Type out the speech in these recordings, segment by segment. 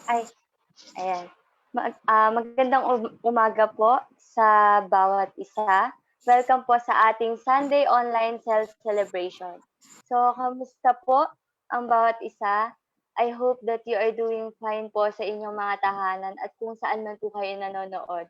Ay, ayan. Magandang umaga po sa bawat isa. Welcome po sa ating Sunday online celebration. So, kamusta po ang bawat isa? I hope that you are doing fine po sa inyong mga tahanan at kung saan man po kayo nanonood.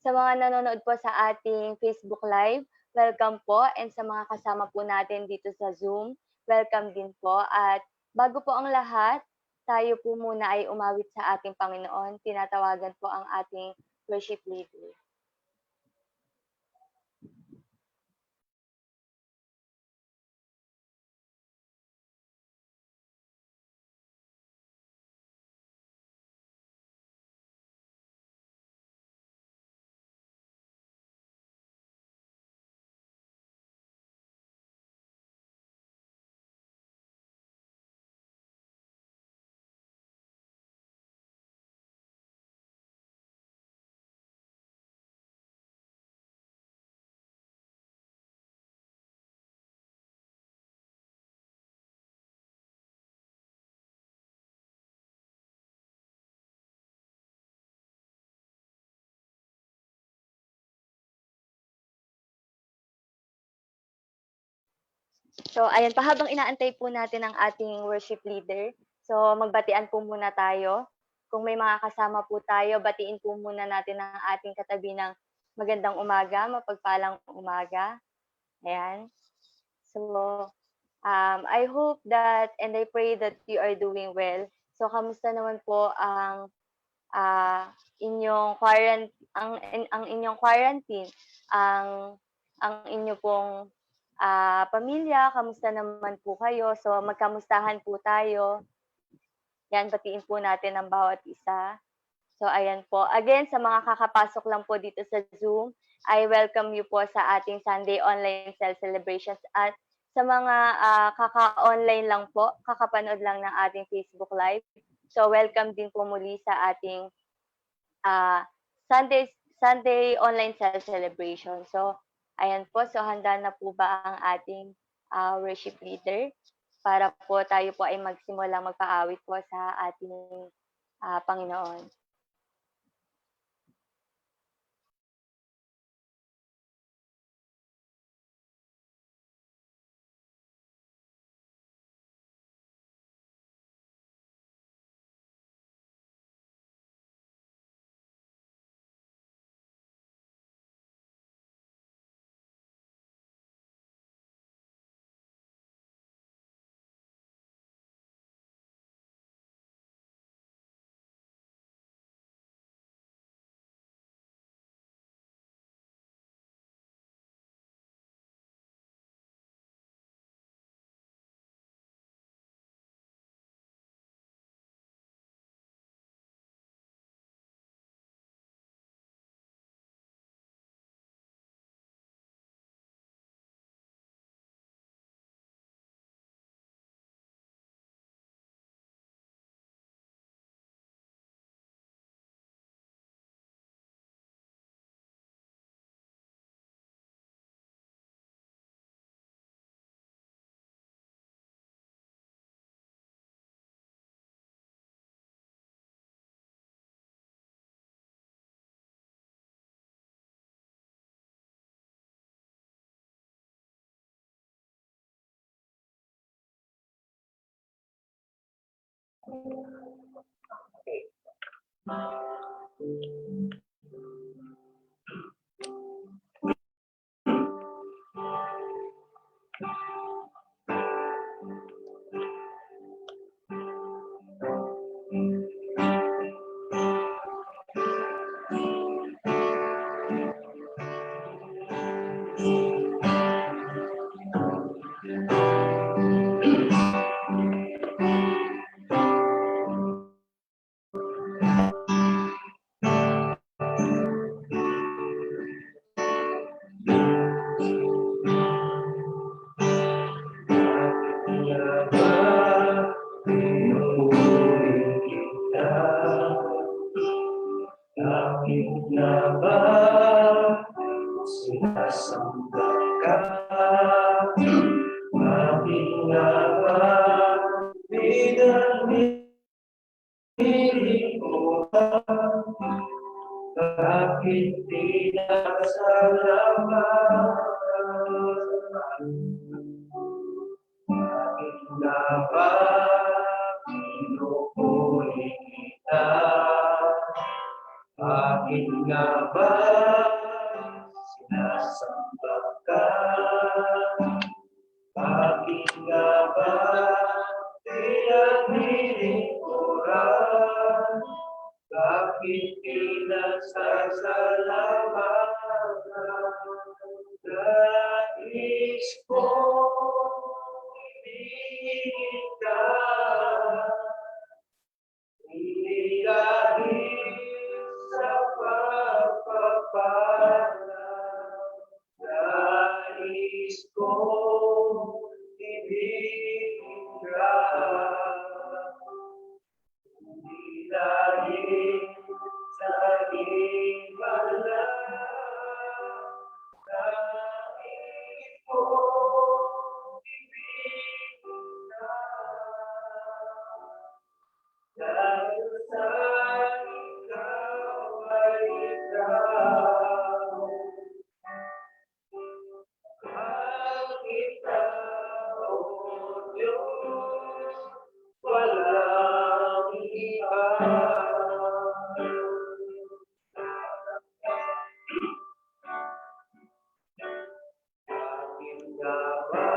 Sa mga nanonood po sa ating Facebook Live, welcome po, and sa mga kasama po natin dito sa Zoom, welcome din po. At bago po ang lahat, tayo po muna ay umawit sa ating Panginoon. Tinatawagan po ang ating worship leader. So, ayan, pahabang inaantay po natin ang ating worship leader, so magbatian po muna tayo. Kung may mga kasama po tayo, batiin po muna natin ang ating katabi ng magandang umaga, mapagpalang umaga. Ayan. So, I hope that and I pray that you are doing well. So, kamusta naman po ang inyong ang inyong quarantine, ang inyo pong pamilya, kamusta naman po kayo? So, magkamustahan po tayo. Yan, batiin po natin ang bawat isa. So, ayan po. Again, sa mga kakapasok lang po dito sa Zoom, I welcome you po sa ating Sunday online cell celebrations. At sa mga kaka-online lang po, kakapanood lang ng ating Facebook Live. So, welcome din po muli sa ating ah, Sunday online cell celebration. So, ayan po. So, handa na po ba ang ating worship leader? Para po tayo po ay magsimulang magpaawit po sa ating Panginoon. Bakit pinasalamat? Bakit nga ba pinupuri kita? Bakit nga ba sinasamba ka? Bakit nga ba pinaglilingkuran? Bakit pinasasalamatan? Nais ko ibigin ka, hindi dahil sa pagpapala. Nais ko ibigin ka, hindi dahil sa himala. Nais ko ibigin ka, dahil sa ikaw ay ikaw. Mahal kita, O Diyos, walang iba. Bakit nga ba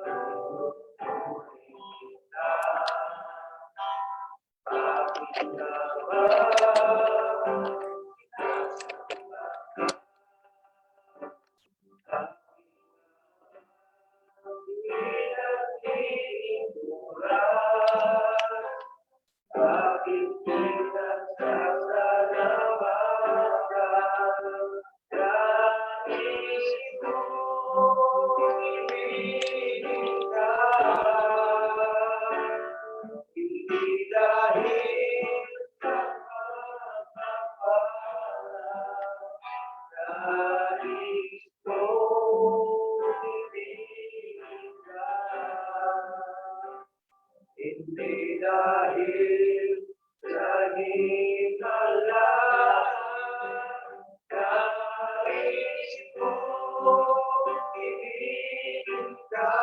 pinupuri kita? Bakit nga ba sinasamba ka? Pinaglilingkuran, bakit pinasasalamatan? Nais ko ibigin ka, hindi dahil sa pagpapala. Nais ko ibigin ka, hindi dahil sa himala. Nais ko ibigin ka,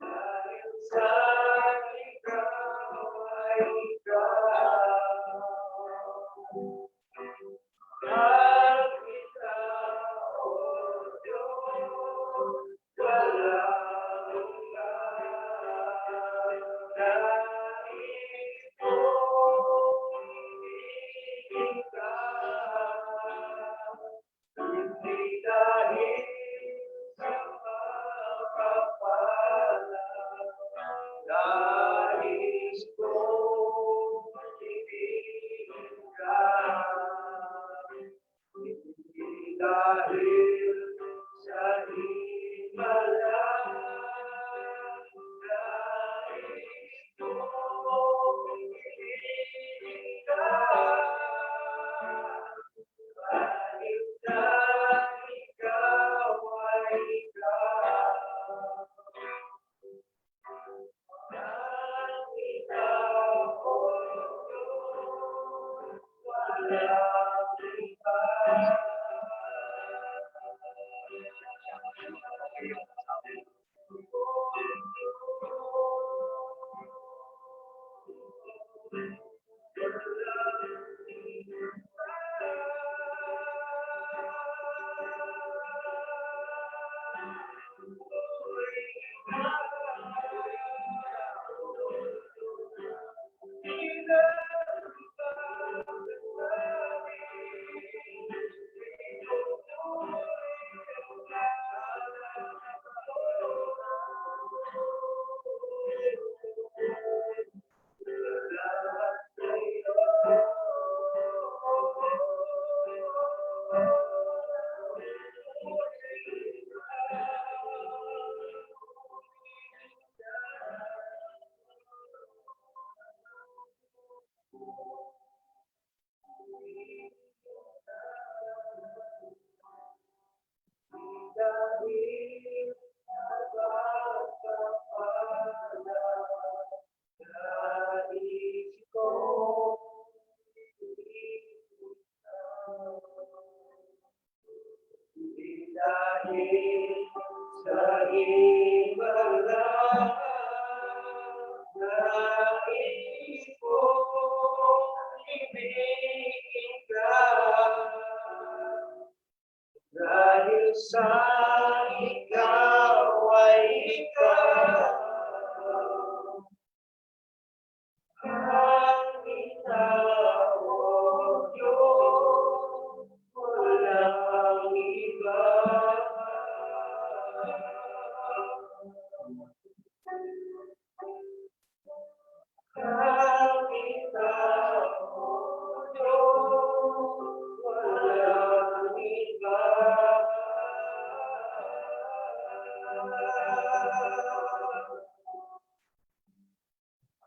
dahil sa ikaw ay ikaw. Mahal kita, O Diyos, walang iba. Nais ko ibigin ka, hindi dahil sa pagpapala. Nais ko ibigin ka, hindi dahil sa himala. Nais ko ibigin ka, dahil sa ikaw ay ikaw. Mahal kita, O Diyos, walang iba.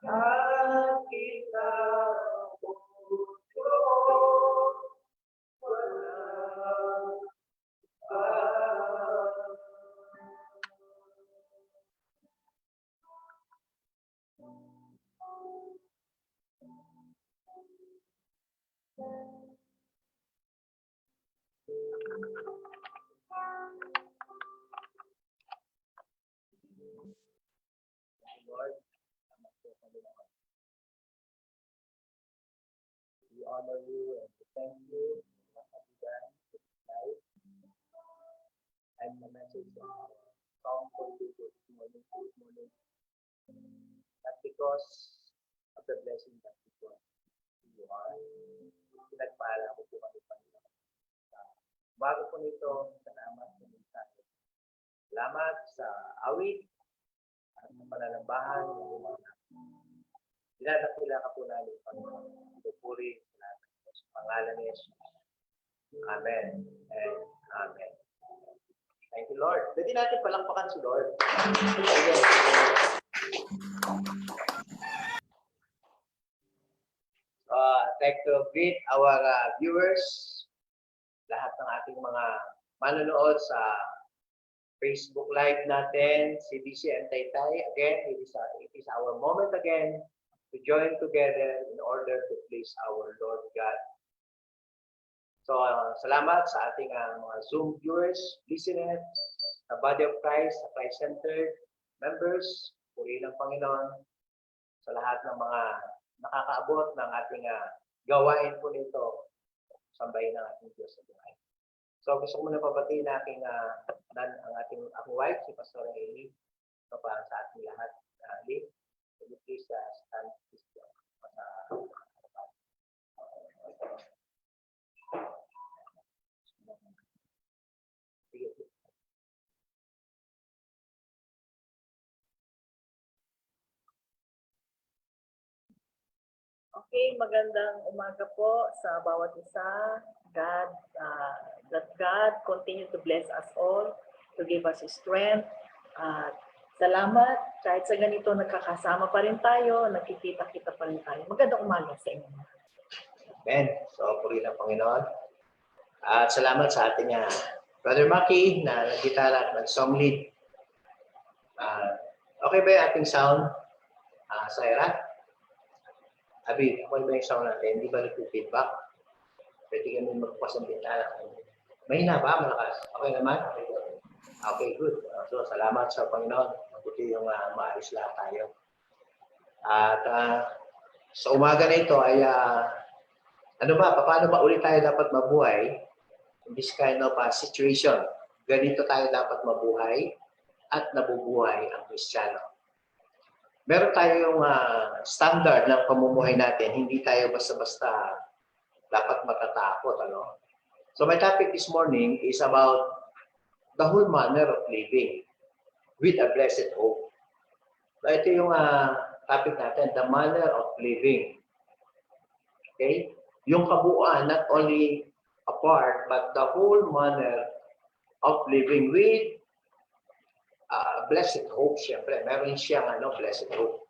at ikaw, O Diyos, walang pag- Lord, we honor you and we thank you for what you done tonight and the message of our song for you this morning, not because of the blessing that you are. Pinagpala ko po kami Panginoon. Bago po nito, salamat sa mensahe. Salamat sa awit at sa pananabahan ng mga dinadakila ka po namin, Panginoon. Pupuri sa lahat ng Diyos. Sa pangalan ni Jesus. Amen and Amen. Thank you, Lord. Pwede natin palakpakan si Lord. I'd like to greet our viewers, lahat ng ating mga manonood sa Facebook Live natin, CBC and Taytay. Again, it is our moment again to join together in order to please our Lord God. So, salamat sa ating mga Zoom viewers, listeners, sa Body of Christ, sa Christ Center, members, puri ng Panginoon, sa lahat ng mga nakakaabot ng ating gawain po nito, sambahin ng ating Diyos sa buhay. So, gusto ko muna pabatiin na ang ating wife, si Pastor Eli, so, para sa ating lahat. Lee, can you please stand please, Okay, magandang umaga po sa bawat isa. That God continue to bless us all, to give us strength. Salamat, kahit sa ganito nagkakasama pa rin tayo, nakikita-kita pa rin tayo. Magandang umaga sa inyo. Amen. So, puri ng Panginoon. At salamat sa ating Brother Maki na nag-gitara at nag-song lead. Okay ba yung ating sound, Saira? Abi, okay ba yung sound natin? Hindi ba nag-feedback? Pwede kami magpas ng bintana. Mahina ba? Malakas? Okay naman? Okay, good. So, salamat sa Panginoon. Mabuti yung maayos lahat tayo. At sa umaga na ito ay paano ba ulit tayo dapat mabuhay in this kind of situation? Ganito tayo dapat mabuhay at nabubuhay ang Kristiyano. Meron tayong standard ng pamumuhay natin. Hindi tayo basta-basta dapat matatakot. So my topic this morning is about the whole manner of living with a blessed hope. So ito yung topic natin, the manner of living. Okay? Yung kabuuan, not only a part, but the whole manner of living with blessed hope, siyempre. Meron siyang blessed hope.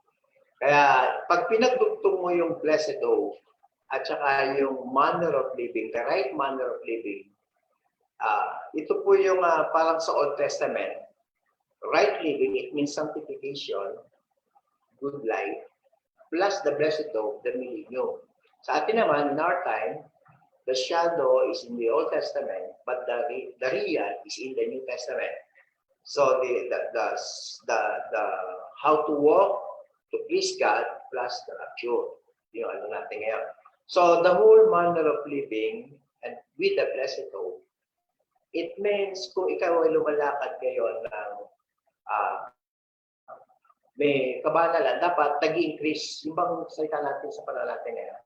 Kaya, pag pinagdugtong mo yung blessed hope at saka yung manner of living, the right manner of living, ito po yung parang sa Old Testament, right living, it means sanctification, good life, plus the blessed hope, the millennium. Sa atin naman, in our time, the shadow is in the Old Testament, but the real is in the New Testament. So the how to walk to please God plus the rapture. Yung natin ngayon. So the whole manner of living and with the blessed hope, it means kung ikaw ay lumalakad ngayon ng may kabanalan, dapat nag-increase. Yung bang salita natin sa panahon natin ngayon?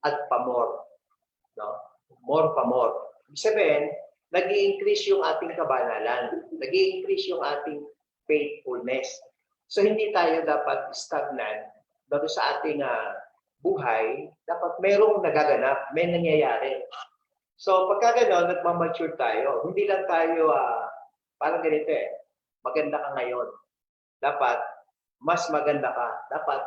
At pa more. No? More pa more. Ibig sabihin, nag-i-increase yung ating kabanalan. Nag-i-increase yung ating faithfulness. So, hindi tayo dapat stagnant. Bago sa ating buhay, dapat merong nagaganap, may nangyayari. So, pagka gano'n, nagmamature tayo. Hindi lang tayo, parang ganito maganda ka ngayon. Dapat, mas maganda ka. Dapat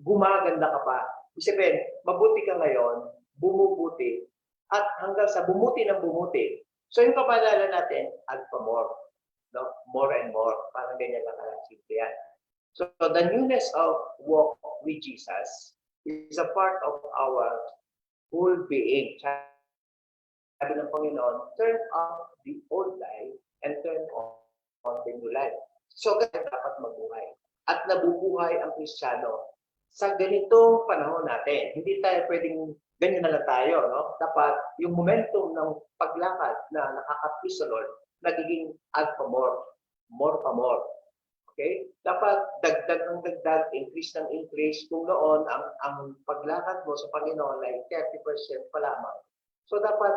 gumaganda ka pa. Ibig sabihin, mabuti ka ngayon, bumubuti, at hanggang sa bumuti ng bumuti. So yung kapalala natin, add pa more. No? More and more. Parang ganyan lang simple yan. So the newness of walk with Jesus is a part of our whole being. Sabi ng Panginoon, turn off the old life and turn on the new life. So ganyan dapat mabuhay. At nabubuhay ang Kristiyano sa ganitong panahon natin. Hindi tayo pwedeng ganyan na lang tayo. No? Dapat yung momentum ng paglakad na nakaka-please the Lord, nagiging add pa more pa more. Okay? Dapat dagdag ng dagdag, increase ng increase. Kung noon, ang paglakad mo sa Panginoon ay 30% pa lamang. So dapat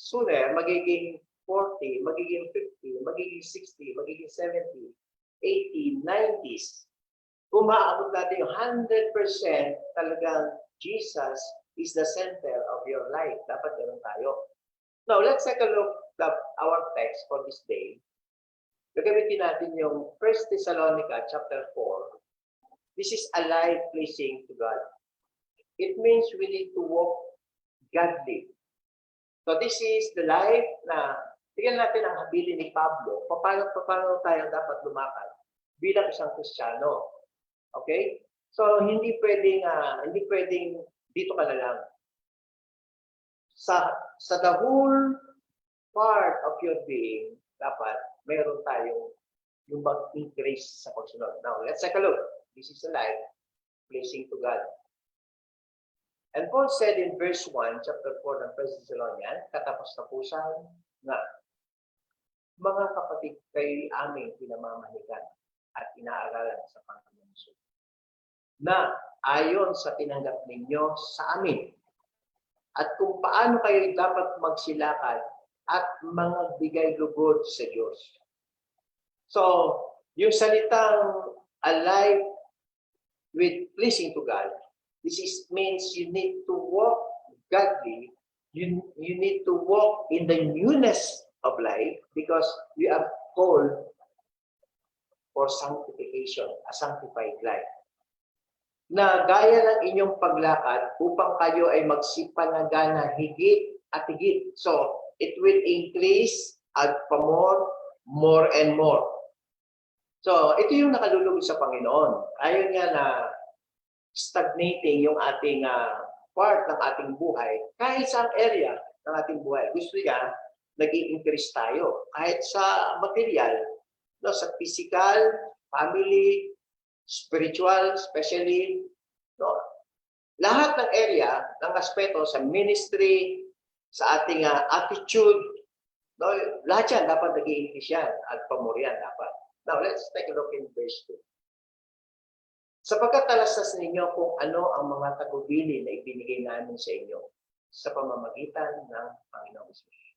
sooner, magiging 40, magiging 50, magiging 60, magiging 70, 80, 90s. Kung maaabot natin yung 100% talagang Jesus is the center of your life. Dapat ganun tayo. Now, let's take a look at our text for this day. Gagamitin natin yung 1 Thessalonica chapter 4. This is a life pleasing to God. It means we need to walk godly. So this is the life na, tingnan natin ang habilin ni Pablo. Paano tayo dapat lumakad bilang isang Kristiyano. Okay? So hindi pwedeng dito ka na lang. Sa the whole part of your being, dapat meron tayong yung mag-increase sa pagsunod. Now, let's take a look. This is a life pleasing to God. And Paul said in verse 1, chapter 4 ng 1 Thessalonians, katapos-tapusan nga, mga kapatid, kayo'y aming pinamamahalikan at inaaralan sa Panginoon Jesus, na ayon sa tinanggap ninyo sa amin, at kung paano kayo dapat magsilakad at mga bigay lugod sa Diyos. So, yung salitang alive with pleasing to God, means you need to walk godly, you need to walk in the newness of life because we are called for sanctification, a sanctified life. Na gaya ng inyong paglakad upang kayo ay magsipanagana higit at higit. So, it will increase at pa more and more. So, ito yung nakalulugod sa Panginoon. Ayaw niya na stagnating yung ating part ng ating buhay kahit sa area ng ating buhay. Gusto niya, nag-i-increase tayo. Kahit sa material, no, sa physical, family, spiritual, especially, no, lahat ng area, ng aspeto sa ministry, sa ating attitude, no, lahat yan dapat nag-i-increase yan at pamurian dapat. Now, let's take a look in verse 2. Sapagkat talastas ninyo kung ano ang mga tagubilin na ibinigay namin sa inyo sa pamamagitan ng Panginoong Jesus.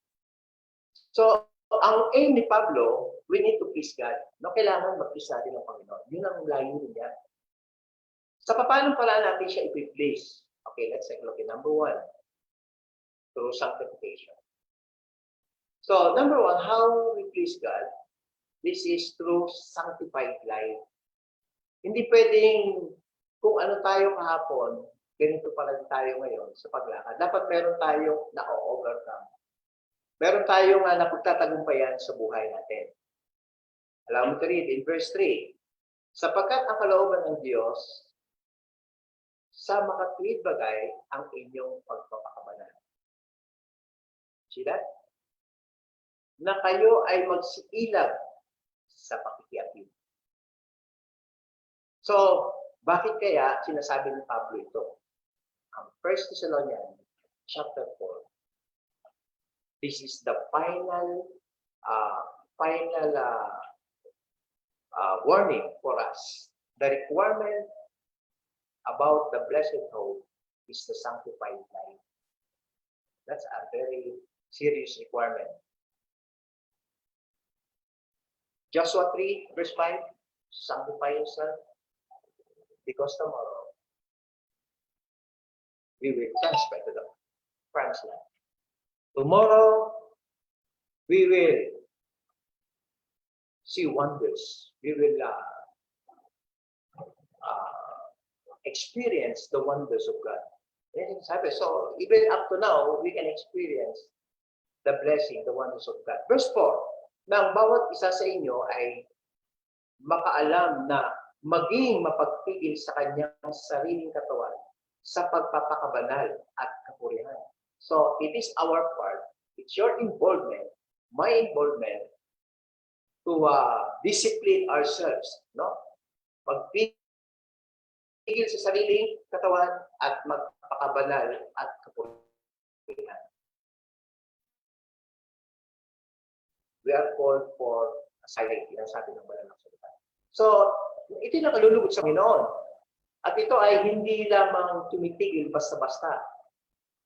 So, ang aim ni Pablo, we need to please God. No, kailangan mag-please natin ng Panginoon. Yun ang layunin niya. Sa paano pala natin siya i-please? Okay, let's take a look at number 1. Through sanctification. So, number 1, how we please God? This is through sanctified life. Hindi pwedeng kung ano tayo kahapon, ganito pala tayo ngayon sa paglakad. Dapat meron tayong na-overcome. Meron tayong napagtatagumpayan sa buhay natin. Allow me to read in verse 3. Sapagkat ang kalooban ng Diyos sa makatuwid bagay ang inyong pagpapakabalan. See that? Na kayo ay magsiilag sa pakikiapid. So, bakit kaya sinasabi ni Pablo ito? Ang 1 Thessalonians chapter 4. This is the final warning for us. The requirement about the blessed hope is the sanctified life. That's a very serious requirement. Joshua 3, verse 5, sanctify yourself. Because tomorrow, we will transfer to the promised land. Tomorrow, we will see wonders. We will experience the wonders of God. Yan yung sabi. So, even up to now, we can experience the blessing, the wonders of God. Verse 4, na ang bawat isa sa inyo ay makaalam na maging mapagpigil sa kanyang sariling katawan sa pagpapakabanal at kapurihan. So, it is our part, it's your involvement, my involvement, to discipline ourselves, no? Magpigil sa sariling katawan at magpakabanal at kapurihan. We are called for silent. Yan sabi ng banal na salita. So, ito yung nakalulugod sa Panginoon. At ito ay hindi lamang tumitigil basta-basta.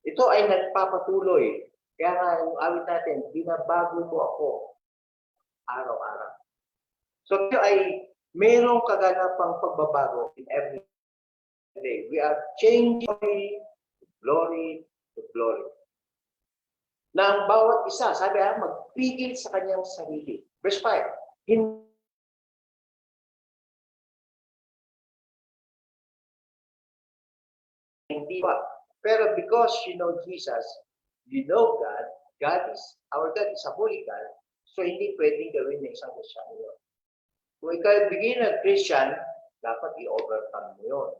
Ito ay nagpapatuloy. Kaya nga, yung awit natin, binabago mo ako araw-araw. So, ito ay mayroong kaganapang pagbabago in every day. We are changing glory to glory. Na ang bawat isa, sabi magpigil sa kanyang sarili. Verse 5, hindi pa. Pero because you know Jesus, you know God, our God is a holy God, so hindi pwedeng gawin ng isang Kristyano yun. Kung ikaw ay beginner Christian, dapat i-overcome mo yun.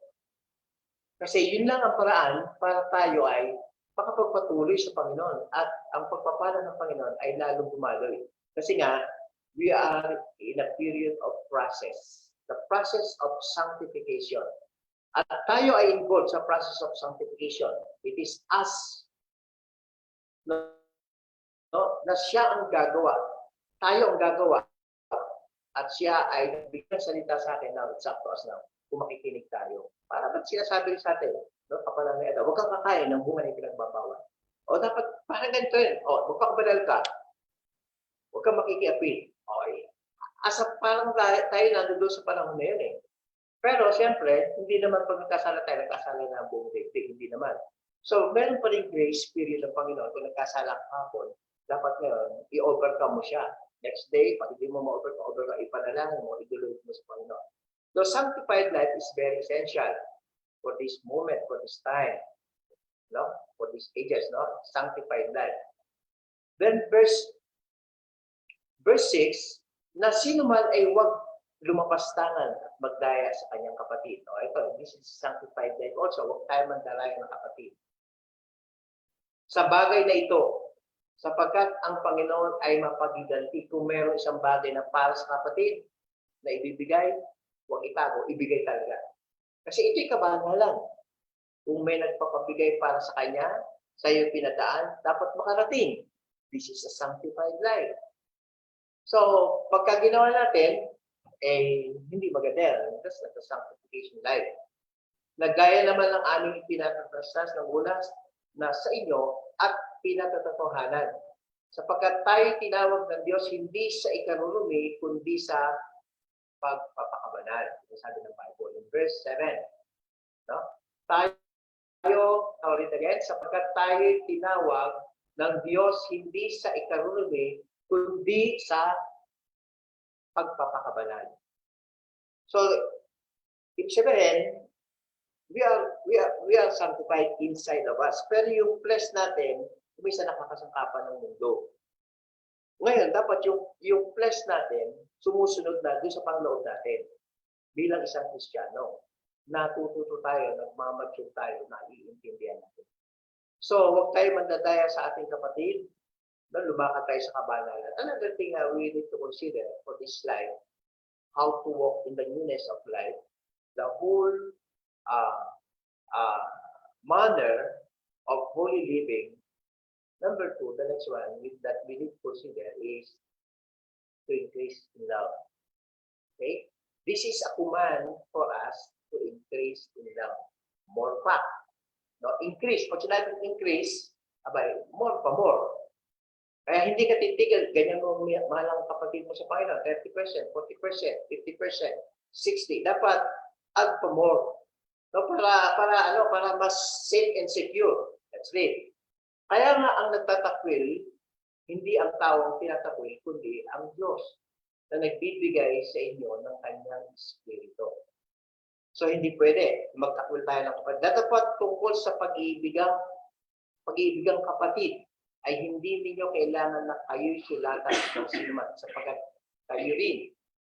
Kasi yun lang ang paraan para tayo ay makapagpatuloy sa Panginoon at ang pagpapala ng Panginoon ay lalong dumaloy. Kasi nga, we are in a period of process. The process of sanctification. At tayo ay involved sa process of sanctification. It is us na siya ang gagawa. Tayo ang gagawa. At siya ay biglang salita sa akin now, it's up to us now, kung makikinig tayo. Para ba't sinasabi sa atin, no, kapalang na huwag kang kakain ng bunga na pinagbabawal. O dapat, parang ganito yun. O, magpakabanal ka. Huwag kang makikiapil. Okay. Parang tayo nandun sa panahon na yun eh. Pero siyempre, hindi naman pag nagkasala tayo, nagkasala na ang buong daigdig, hindi naman. So, meron pa rin grace period ng Panginoon. Kung nagkasala ka hapon, dapat ngayon, i-overcome mo siya. Next day, pag hindi mo ma-overcome, ipanalangin mo, idulog mo sa Panginoon. So, sanctified life is very essential for this moment, for this time, no? For these ages, no? Sanctified life. Then verse 6, na sino man ay huwag lumapastangan at magdaya sa kanyang kapatid. No, ito, this is sanctified life also. Huwag tayo mandalaya ng kapatid. Sa bagay na ito, sapagkat ang Panginoon ay mapagiganti kung meron isang bagay na para sa kapatid na ibibigay, huwag itago, ibigay talaga. Kasi ito'y kabanalan. Kung may nagpapabigay para sa kanya, sa iyo pinadaan, dapat makarating. This is a sanctified life. So, pagka ginawa natin, hindi maganda. That's not a sanctification life. Nagaya naman ng aming pinatatastas ng ulas na sa inyo at pinatatotohanan. Sapagkat tayo tinawag ng Diyos hindi sa ikarurumi, kundi sa pagpapakabanal. Ito sabi ng Bible in verse 7. No? Tayo, ulit again, sapagkat tayo tinawag ng Diyos hindi sa ikarurumi, kundi sa pagpapakabanal. So, ibig sabihin, we are sanctified inside of us. Pero yung flesh natin, umisa nakakasangkapan ng mundo. Ngayon, dapat yung flesh natin, sumusunod na doon sa pangloob natin. Bilang isang Kristiyano, natututo tayo, nagmamature tayo, naiintindihan natin. So, huwag tayo mandadaya sa ating kapatid, lumakad tayo sa kabanalan. Another thing we need to consider for this life, how to walk in the newness of life, the whole manner of holy living. Number 2, the next one that we need to consider is to increase in love. Okay? This is a command for us to increase in love. More pa. No, increase. Pag sinabing increase, more pa more. Kaya hindi ka titigil, ganyan mo mahal ang kapatid mo sa Panginoon, 30%, 40%, 50%, 60%. Dapat add pa more. No, para mas safe and secure. That's it. Kaya nga ang nagtatakwil, hindi ang taong tinatakwil, kundi ang Diyos na nagbibigay sa inyo ng kanyang Espiritu. So, hindi pwede. Magtakwil tayo ng kapatid. Dapat tungkol sa pag-iibigang kapatid ay hindi ninyo kailangan na kayo'y sulatan ng sinuman sapagkat kayo rin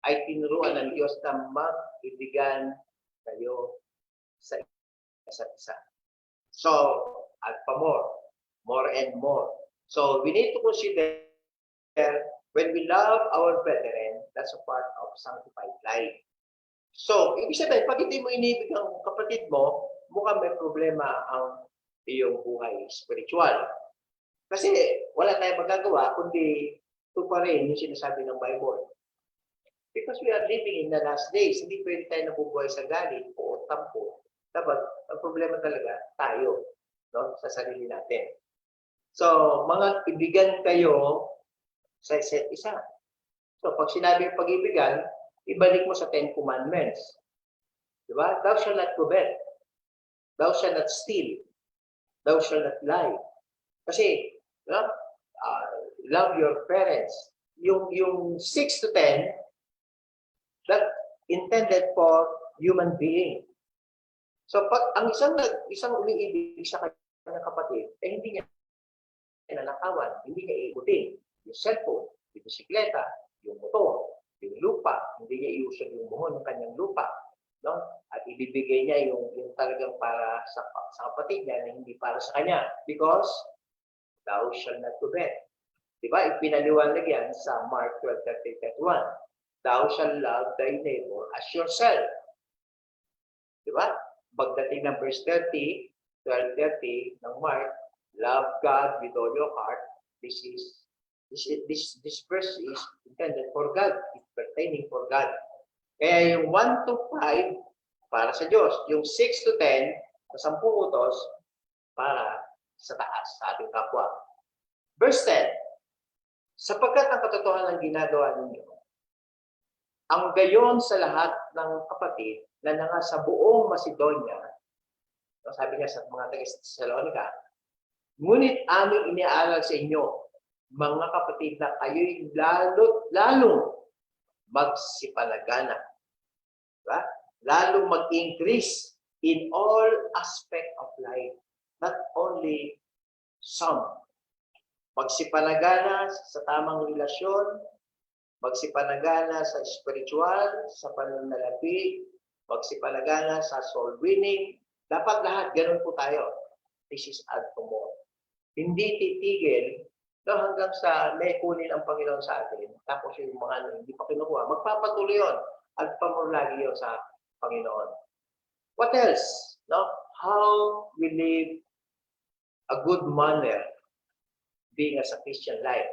ay tinuruan ng Diyos na mag-ibigan kayo sa isa't isa. So, at pa more and more. So, we need to consider when we love our brethren, that's a part of sanctified life. So, ibig sabihin, pag hindi mo inibig ang kapatid mo, mukhang may problema ang iyong buhay spiritual. Kasi wala tayong magagawa, kundi ito pa rin yung sinasabi ng Bible. Because we are living in the last days, hindi pwede tayo nabubuhay sa galit o tampo. Dapat, ang problema talaga, tayo, no? Sa sarili natin. So, mga ibigan kayo sa isa't isa. So, pag sinabi yung pag-ibigan, ibalik mo sa 10 Commandments. Diba? Thou shalt not covet. Thou shalt not steal. Thou shalt not lie. Kasi, love your parents. Yung 6 to 10, that intended for human being. So, pag ang isang umiibig sa kanyang kapatid, hindi niya nanakawan, hindi niya iikutin. Yung cellphone, yung bisikleta, yung motor, yung lupa, hindi niya iusag yung buhon ng kanyang lupa. No? At ibibigay niya yung talagang para sa kapatid niya na hindi para sa kanya. Because, thou shalt not covet. Diba? Ipinaliwanag yan sa Mark 12:30-31. Thou shalt love thy neighbor as yourself. Diba? Pagdating ng verse 30, 12:30 ng Mark, love God with all your heart. This verse is intended for God. It's pertaining for God. Kaya yung 1 to 5 para sa Diyos. Yung 6 to 10 sa 10 utos para sa taas, sa ating kapwa. Verse 10, sapagkat ang katotohanan ng ginagawa ninyo, ang gayon sa lahat ng kapatid na nasa buong Macedonia, sabi niya sa mga taga-Thessalonica, ngunit aming iniaalal sa inyo, mga kapatid, na kayo'y lalong magsipanagana. Diba? Lalong mag-increase in all aspect of life. Not only some. Magsipanagana sa tamang relasyon, magsipanagana sa spiritual, sa pananalapi, magsipanagana sa soul winning. Dapat lahat, ganun po tayo. This is add to more. Hindi titigil hanggang sa may kunin ang Panginoon sa atin. Tapos yung mga hindi pa kinukuha, magpapatuloy yun. At pamulagi yun sa Panginoon. What else? No? How we live a good manner being as a Christian life.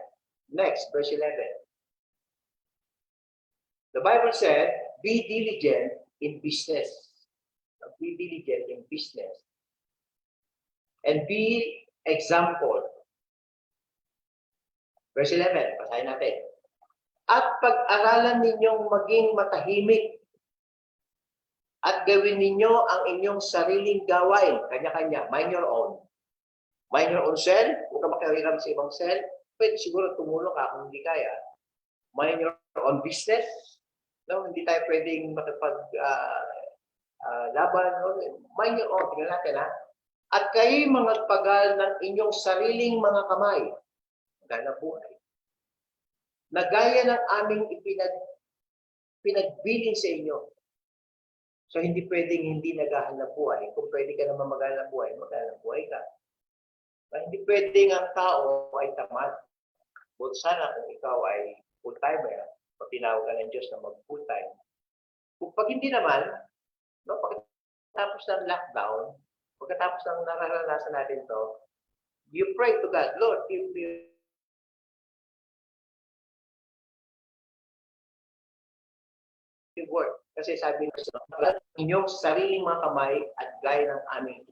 Next, verse 11. The Bible said, be diligent in business. Be diligent in business. And be example. Verse 11, basahin natin. At pag-aralan ninyong maging matahimik at gawin ninyo ang inyong sariling gawain, kanya-kanya, mind your own. Mind your own self, huwag ka makihiram sa ibang self, pwede siguro tumulong ka kung hindi kaya. Mind your own business, no? Hindi tayo pwedeng laban. No? Mind your own, tingnan natin ha. At kayo'y magpagal ng inyong sariling mga kamay, gana buhay, na gaya ng aming pinagbilin sa inyo. So, hindi pwedeng hindi naghahanap buhay. Kung pwede ka naman maghanap buhay ka. Hindi pwedeng ang tao ay tamad. But sana kung ikaw ay full-timer, o tinawag ka ng Diyos na mag-full-time. Kung pag hindi naman, no, pagkatapos ng lockdown, pagkatapos ng nararanasan natin to, you pray to God, Lord, give me work. Kasi sabi nila, inyong sariling mga kamay at gaya ng aming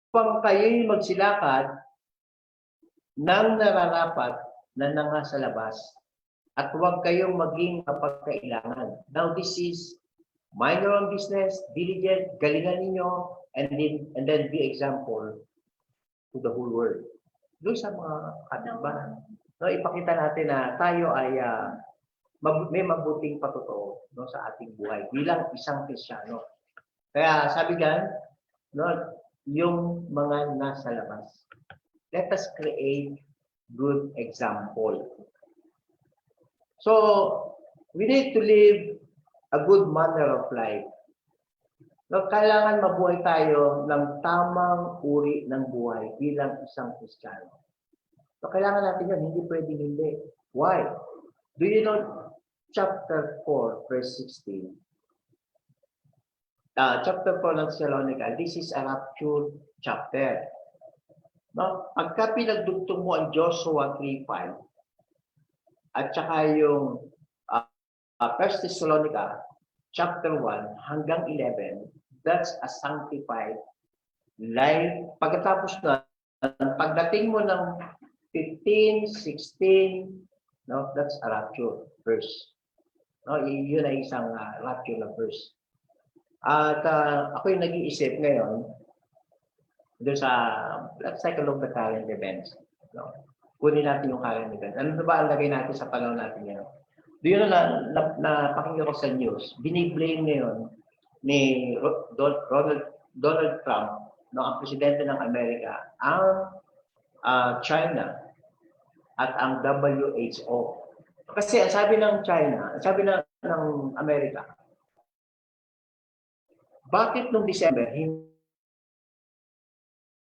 upang kayo'y magsilakad ng nararapat na nasa labas at huwag kayong maging mapagkailangan. Now, this is mind your own business, diligent, galingan ninyo, and then be example to the whole world. Doon sa mga katibahan. No, ipakita natin na tayo ay may mabuting patotoo no, sa ating buhay bilang isang Kristiyano. Kaya sabi diyan, no, yung mga nasa labas. Let us create good example. So, we need to live a good manner of life. No, kailangan mabuhay tayo ng tamang uri ng buhay bilang isang Kristiyano. So, kailangan natin yun, hindi pwedeng hindi. Why? Do you know chapter 4, verse 16? Chapter 4 ng Thessalonica, this is a rapture chapter. No? Pagka pinagdugtong mo ang Joshua 3:5 at saka yung 1 Thessalonica chapter 1 hanggang 11, that's a sanctified life. Pagkatapos na, pagdating mo ng 15, 16, no, that's a rapture verse. No, yun ay isang rapture na verse. At ako yung nag-iisip ngayon doon sa, let's take a look at the current events. No? Kunin natin yung current events. Ano ba ang lagay natin sa panahon natin ngayon? Do you know na pakinggan ko sa news, biniblame ngayon ni Donald Trump, no, ang presidente ng Amerika, ang China at ang WHO. Kasi ang sabi ng China, sabi ng Amerika, bakit nung December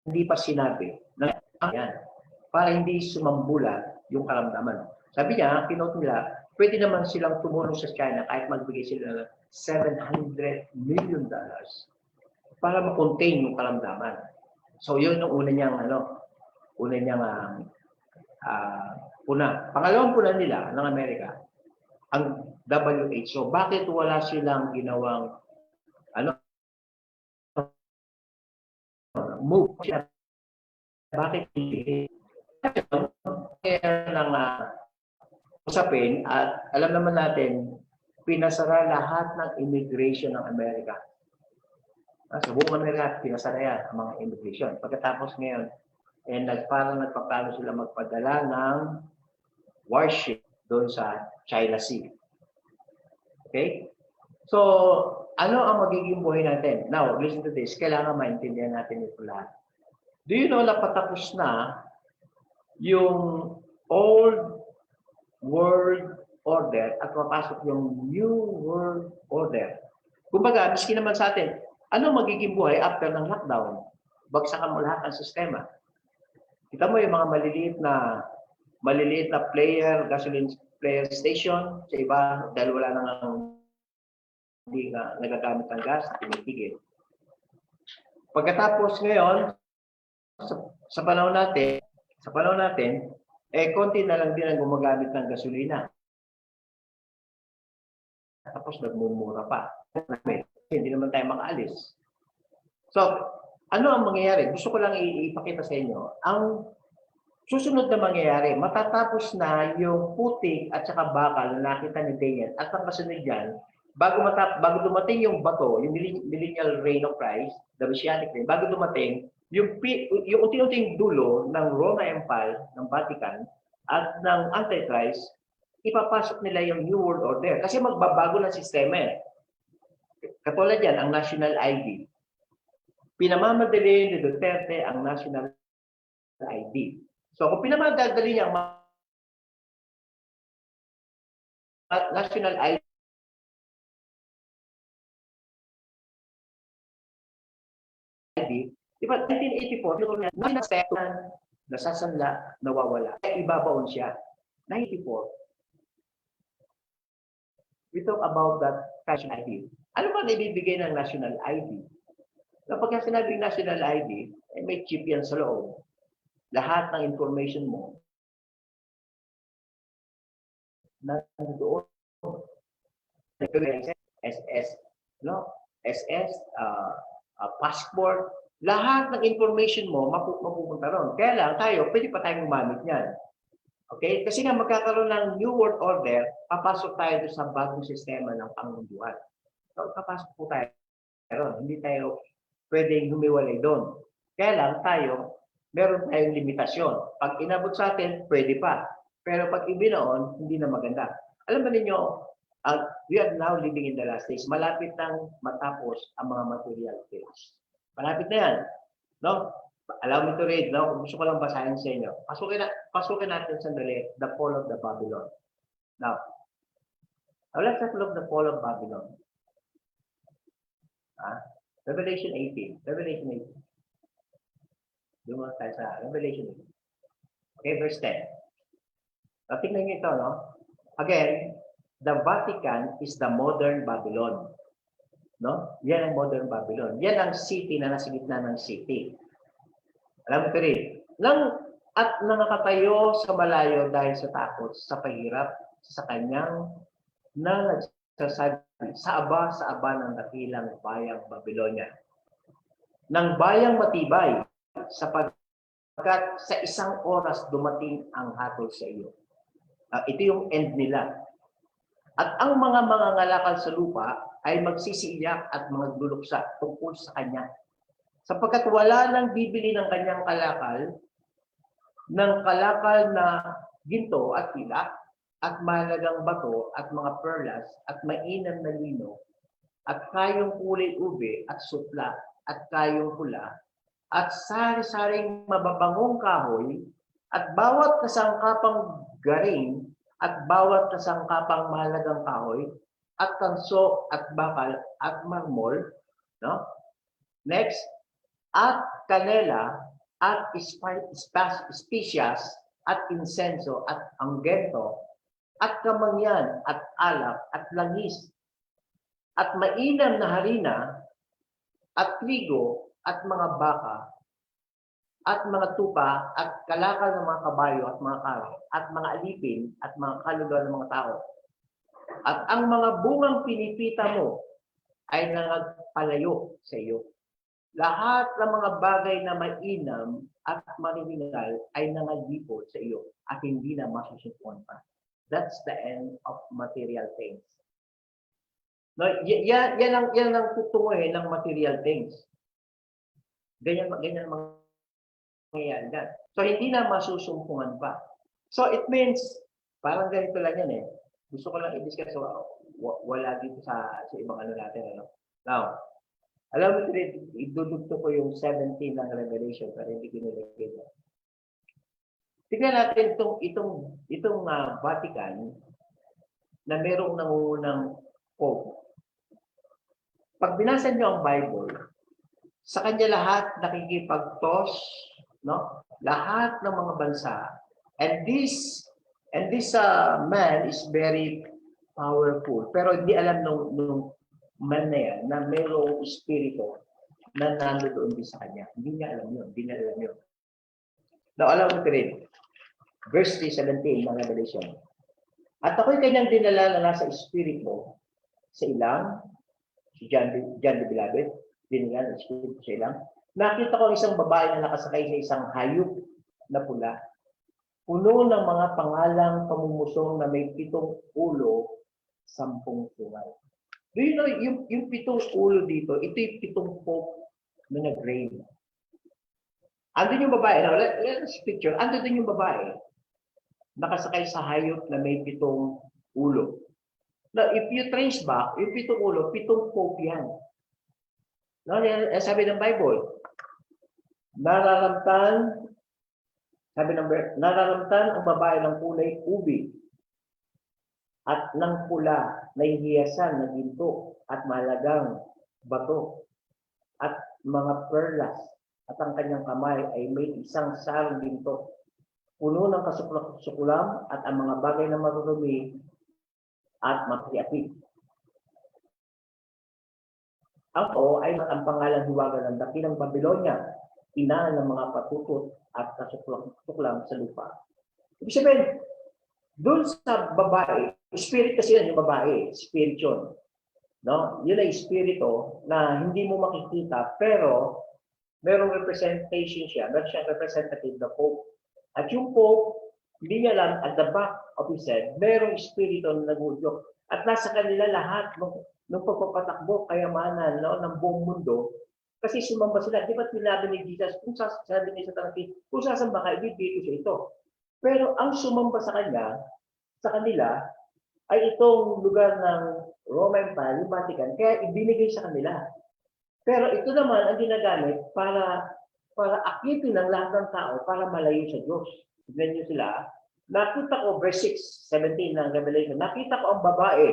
hindi pa sinabi na yan para hindi sumambulat yung karamdaman. Sabi niya, kinote nila, pwede naman silang tumulong sa China kahit magbigay sila ng $700 million para ma-contain yung karamdaman. So yun yung una niyang puna. Pangalawang puna nila ng Amerika, ang WHO. Bakit wala silang ginawang move? Bakit hindi? Kaya nang usapin at alam naman natin, pinasara lahat ng immigration ng Amerika. Sa buong Amerika, pinasara yan ang mga immigration. Pagkatapos ngayon, parang nagpaplano sila magpadala ng warship doon sa China Sea. Okay? So, ano ang magiging buhay natin? Now, listen to this. Kailangan maintindihan natin ito lahat. Do you know na patapos na yung old world order at mapasok yung new world order? Kumbaga, miski naman sa atin, ano magiging buhay after ng lockdown? Bagsakan mo lahat ng sistema. Kita mo yung mga maliliit na gasoline player station sa iba dahil wala nang hindi nagagamit ng gas, tinitigil. Pagkatapos ngayon, sa panahon natin, konti na lang din ang gumagamit ng gasolina. Tapos nagmumura pa. Hindi naman tayo makaalis. So, ano ang mangyayari? Gusto ko lang ipakita sa inyo. Ang susunod na mangyayari, matatapos na yung putik at saka bakal na nakita ni Daniel at ang kasunod dyan, bago dumating yung bato, yung millennial reign of Christ, the Messianic reign, bago dumating, yung unti-unting dulo ng Roma Empire, ng Vatican, at ng Antichrist, ipapasok nila yung New World Order. Kasi magbabago ng sistema eh. Katulad yan, ang National ID. Pinamamadali ni Duterte ang National ID. So kung pinamamadali niya ang National ID, diba, 1984, yung aspekto na nasasanla, nawawala. Ibabaon siya. 94. We talk about that national ID. Ano ba naibibigay ng national ID? Kapag sinabing national ID, may chip yan sa loob. Lahat ng information mo nandoon. SS, no? SS, passport, lahat ng information mo mapupunta ron. Kaya lang tayo, pwede pa tayong gumamit niyan. Okay? Kasi nga magkakaroon ng New World Order, papasok tayo doon sa bagong sistema ng pangunduan. So, papasok po tayo ron. Hindi tayo pwedeng humiwalay doon. Kaya lang tayo, meron tayong limitasyon. Pag inabot sa atin, pwede pa. Pero pag ibinoon, hindi na maganda. Alam ba ninyo, we are now living in the last days. Malapit nang matapos ang mga material things. Malapit na yan. No? Allow me to read. No? Gusto ko lang basahin sa inyo. Pasukin natin sandali, the fall of the Babylon. Now let's have a look at the fall of Babylon. Revelation 18. Revelation 18. Doon tayo sa Revelation 18. Okay, verse 10. Tingnan nyo ito, no? Again, the Vatican is the modern Babylon. No? Yan ang modern Babylon. Yan ang city na nasa gitna ng city. Alam mo ito rin. At nakatayo sa malayo dahil sa takot, sa pahirap, sa kanyang na nagsasabi sa aba ng dakilang bayang Babylonia. Ng bayang matibay, sapagkat sa isang oras dumating ang hatol sa iyo. Ito yung end nila. At ang mga ngalakal sa lupa ay magsisiiyak at mga luluksa tungkol sa kanya. Sapagkat wala nang bibili ng kanyang kalakal na ginto at tila, at mahalagang bato at mga perlas at mainam na lino at kayong kulay ube at sutla at kayong pula at sari-saring mababangong kahoy at bawat kasangkapang garing at bawat kasangkapang mahalagang kahoy at tanso at bakal at marmol, no? Next, at kanela at especias at insenso at anggento at kamangyan at alak at langis at mainam na harina at trigo at mga baka at mga tupa at kalakal ng mga kabayo at mga karo at mga alipin at mga kalugar ng mga tao. At ang mga bungang pinipita mo ay nagpalayo sa iyo. Lahat ng mga bagay na mainam at mariminal ay nangalipol sa iyo at hindi na masusupuan pa. That's the end of material things. No, yan ang tutunguhin ng material things. Ganyan mangyayari dyan. So, hindi na masusumpungan pa. So, it means, parang ganito lang yan eh. Gusto ko lang i-discuss, wala dito sa ibang ano natin. Ano? Now, alam mo, idudugto ko yung 17 ng Revelation, pero hindi ko nilagay dyan. Tignan natin itong Vatican na merong nangungunang Pope. Pag binasa niyo ang Bible, sa kanya lahat nakikipagtos, no? Lahat ng mga bansa. And this man is very powerful. Pero hindi alam nung man na yan na mayroong espiritu na nandoon din sa kanya. Hindi niya alam yun. Now, alam mo rin. Verse 17 ng Revelation. At ako'y kanyang dinala na nasa espiritu sa ilang, si John the Beloved, dinala ng espiritu sa ilang. Nakita ko isang babae na nakasakay sa isang hayop na pula. Puno ng mga pangalang pamumusong na may 7 ulo, 10 tungal. Do you know, yung 7 ulo dito, ito yung 7 pope na nag-reign. Andun yung babae. Now, let's picture. Andun din yung babae. Nakasakay sa hayop na may 7 ulo. Now, if you trace back, yung 7 ulo, 7 pope yan. No, sabi ng Bible, nararamtan ang babae ng kulay ube at ng pula na hihiyasan na ginto at malagang bato at mga perlas at ang kanyang kamay ay may isang sarong ginto puno ng kasukulam at ang mga bagay na marurumi at mapiapi. Ako ay ang pangalan hiwaga ng dakilang Babylonia, ina ng mga patutot at kasuklam sa lupa. Ibig sabihin, doon sa babae, spirit kasi yan yung babae, spirit yun. No? Yun ay espiritu na hindi mo makikita, pero merong representation siya, meron siyang representative na Pope. At yung Pope, hindi niya alam, at the back of his head, merong espiritu na nagudyok. At nasa kanila lahat, nung pagpapatakbo, kayamanan, no, ng buong mundo, kasi sumamba sila. Di ba tinabi ni Jesus, kung sabi niya sa tanong, kung sasamba ka, ibibigay ko siya ito. Pero ang sumamba sa kanya, sa kanila, ay itong lugar ng Roman Empire, yung Vatican, kaya ibinigay sa kanila. Pero ito naman ang ginagamit para akitin ng lahat ng tao para malayo sa Diyos. Tignan niyo sila. Nakita ko, verse 6, 17 ng Revelation, nakita ko ang babae,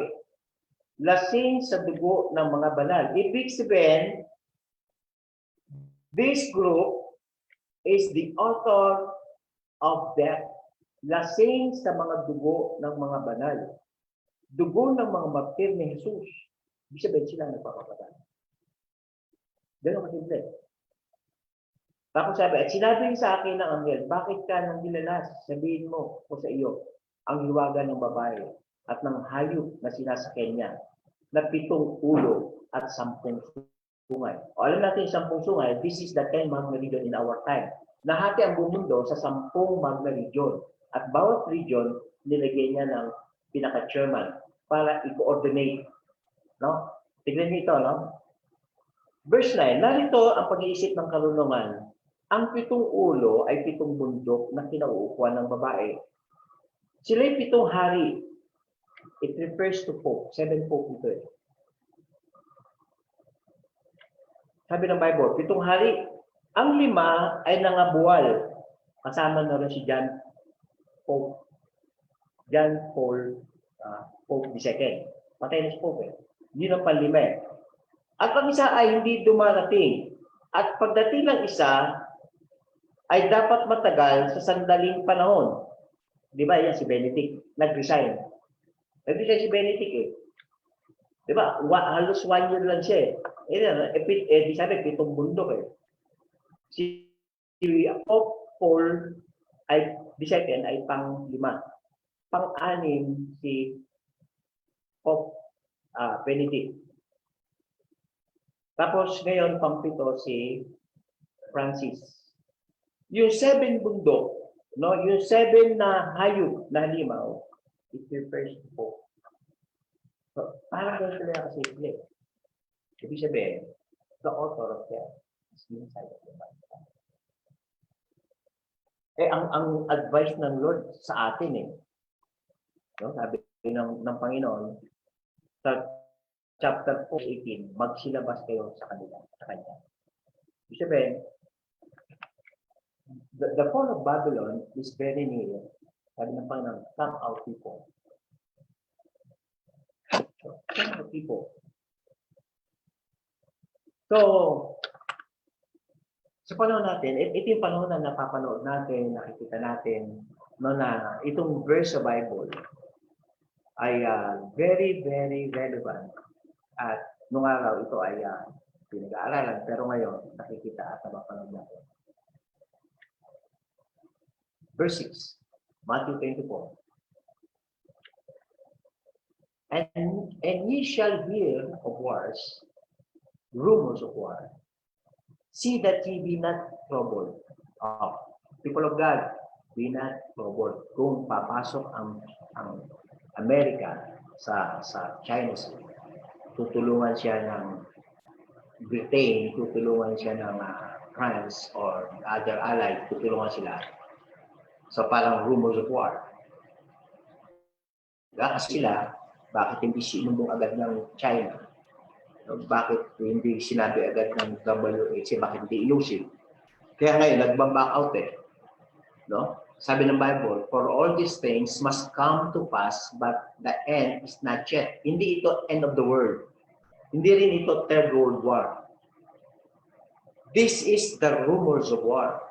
lasing sa dugo ng mga banal. Ibig sabihin, this group is the author of death. Lasing sa mga dugo ng mga banal. Dugo ng mga martir ni Jesus. Ibig sabihin sila nagpapatay. Ganun kasimple. Tapos sabi, at sinabi sa akin ng anghel, bakit ka nang nilalas? Sabihin mo ko sa iyo, ang hiwaga ng babae at ng hayop na sinasakyan niya, na 7 ulo at 10 sungay. O alam natin 10 sungay, this is the 10 Magna Region in our time. Nahati ang buong mundo sa 10 Magna Region. At bawat region, nilagay niya ng pinaka-chairman para i-coordinate. No? Tignan niyo ito, no? Verse 9, narito ang pag-iisip ng karunungan. Ang 7 ulo ay 7 bundok na kinauupuan ng babae. Sila'y 7 hari. It refers to Pope. 7 Pope ito eh. Sabi ng Bible, 7 hari. Ang 5 ay nangabuwal. Kasama na rin si John Paul Pope II. Patay na si Pope eh. Yun ang panlima eh. At ang isa ay hindi dumarating. At pagdating ng isa, ay dapat matagal sa sandaling panahon. Di ba? Yan si Benedict. Nag-resign. Nag-resign si Benedict eh. Di ba? Halos 1 year lang siya eh. Di sabi, 7 bundok eh. Si Pope Paul ay II ay pang-5. Pang-6 si Pope Benedict. Tapos ngayon, pang-7 si Francis. Yung 7 bundok, no, yung 7 na hayop na halimaw, it refers to Pope. So, parang ganun sila kasi simple. Ibig sabihin, the author of death is inside of the Bible. Eh, ang advice ng Lord sa atin eh, no, sabi ng Panginoon, sa chapter 4:18, magsilabas kayo sa kanila, sa Kanya. Ibig sabihin, the fall of Babylon is very near. Sabi ng Panginoon, come out people. Come out people. So, sa panahon natin, ito yung panahon na napapanood natin, nakikita natin, no, na itong verse sa Bible ay very, very relevant. At nung araw ito ay pinag-aaralan, pero ngayon nakikita at napapanood natin. Verse 6, Matthew 24. And ye shall hear of wars, rumors of war. See that ye be not troubled. People of God, be not troubled. Kung papasok ang Amerika sa China Sea, tutulungan siya ng Britain, tutulungan siya ng France or other allies, tutulungan sila. So parang rumors of war. Kasi sila, bakit hindi sinumbong agad ng China? Bakit hindi sinabi agad ng WHO? Bakit hindi ilusin? Kaya ngayon, nag-back out eh. No? Sabi ng Bible, for all these things must come to pass, but the end is not yet. Hindi ito end of the world. Hindi rin ito Third World War. This is the rumors of war.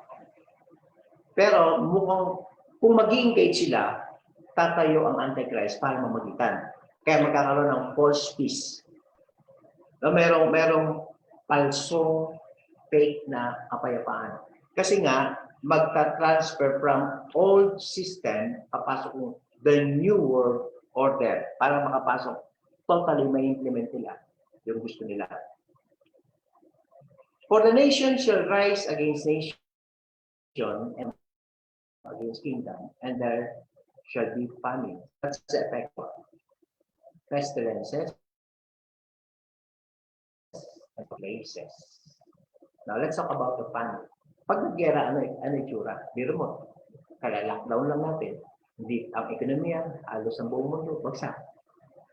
Pero mukhang kung mag-i-engage sila, tatayo ang Antichrist para mamagitan. Kaya magkakaroon ng false peace. No, merong palsong fake na kapayapaan. Kasi nga, magta-transfer from old system, papasok yung the new world order para makapasok, totally may implement nila yung gusto nila. For the nation shall rise against nation and against kingdom, and there shall be famine. That's the effect of pestilences and places. Now, let's talk about the famine. Pag nag-gera, ano itsura? Biro mo, kaya lockdown lang natin. Hindi, ang ekonomiya, halos ang buong mundo, bagsak.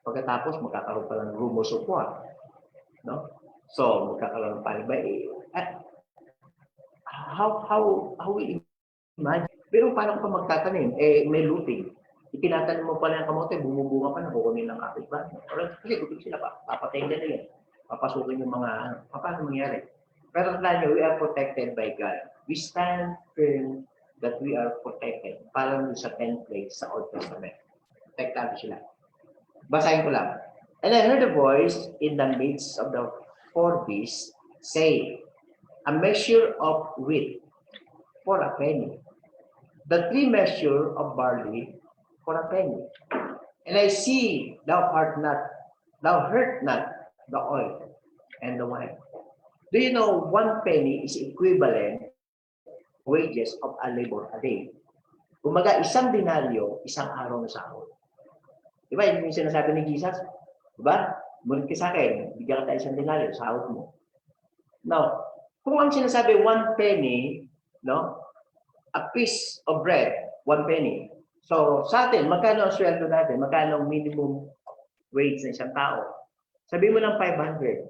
Pagkatapos, magkakaroon pa ng rumors of war. No? So, magkakaroon ng panic. How we imagine? Pero paano ka magtatanim? May looting. Itinatanim mo pala ng kamote, bumubunga pa na, kukunin ng kapitbahay. Kasi gutom sila pa, papatayin nila yan. Papasukin yung mga, paano mangyari? Pero tandaan nyo, we are protected by God. We stand firm that we are protected. Parang sa 10th place sa Old Testament. Protektado sila. Basahin ko lang. And I heard a voice in the midst of the four beasts say, a measure of wheat for a penny. The 3 measure of barley for a penny. And I see thou hurt not the oil and the wine. Do you know 1 penny is equivalent wages of a labor a day? Kumaga, 1 denaryo, 1 araw na sahod. Diba, yun yung sinasabi ni Jesus? Diba? Mulit ka sa akin, bigyan ka tayo 1 denaryo, sahod mo. Now, kung ang sinasabi 1 penny, no? A piece of bread, 1 penny. So, sa atin, magkano ang sweldo natin? Magkano ang minimum wage ng isang tao? Sabi mo ng 500.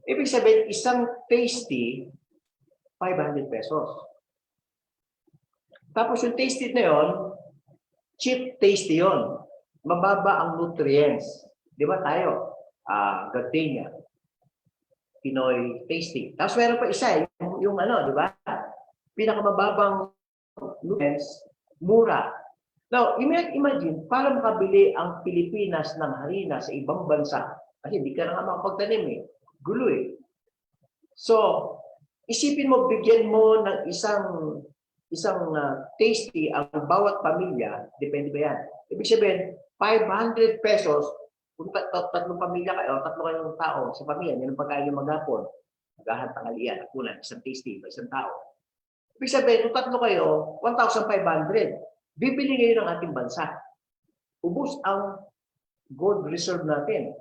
Ibig sabihin, isang tasty, 500 pesos. Tapos yung tasty na yun, cheap tasty yun. Mababa ang nutrients. Di ba tayo? Gardenia. Pinoy tasty. Tapos meron pa isa, yung ano, di ba? Pinakamababang nutrients, mura. Now, imagine, para makabili ang Pilipinas ng harina sa ibang bansa, kasi hindi ka na nga makapagtanim eh. Gulo eh. So, isipin mo, bigyan mo ng isang tasty ang bawat pamilya, depende ba yan? Ibig sabihin, 500 pesos, kung tatlong pamilya kayo, tatlo kayong tao sa pamilya, yan ang pagkain yung maghapon, maghahan tanghalian, kunan, isang tasty, isang tao. Ibig sabihin, kung tatlo kayo, 1,500. Bibili ngayon ng ating bansa. Ubus ang gold reserve natin.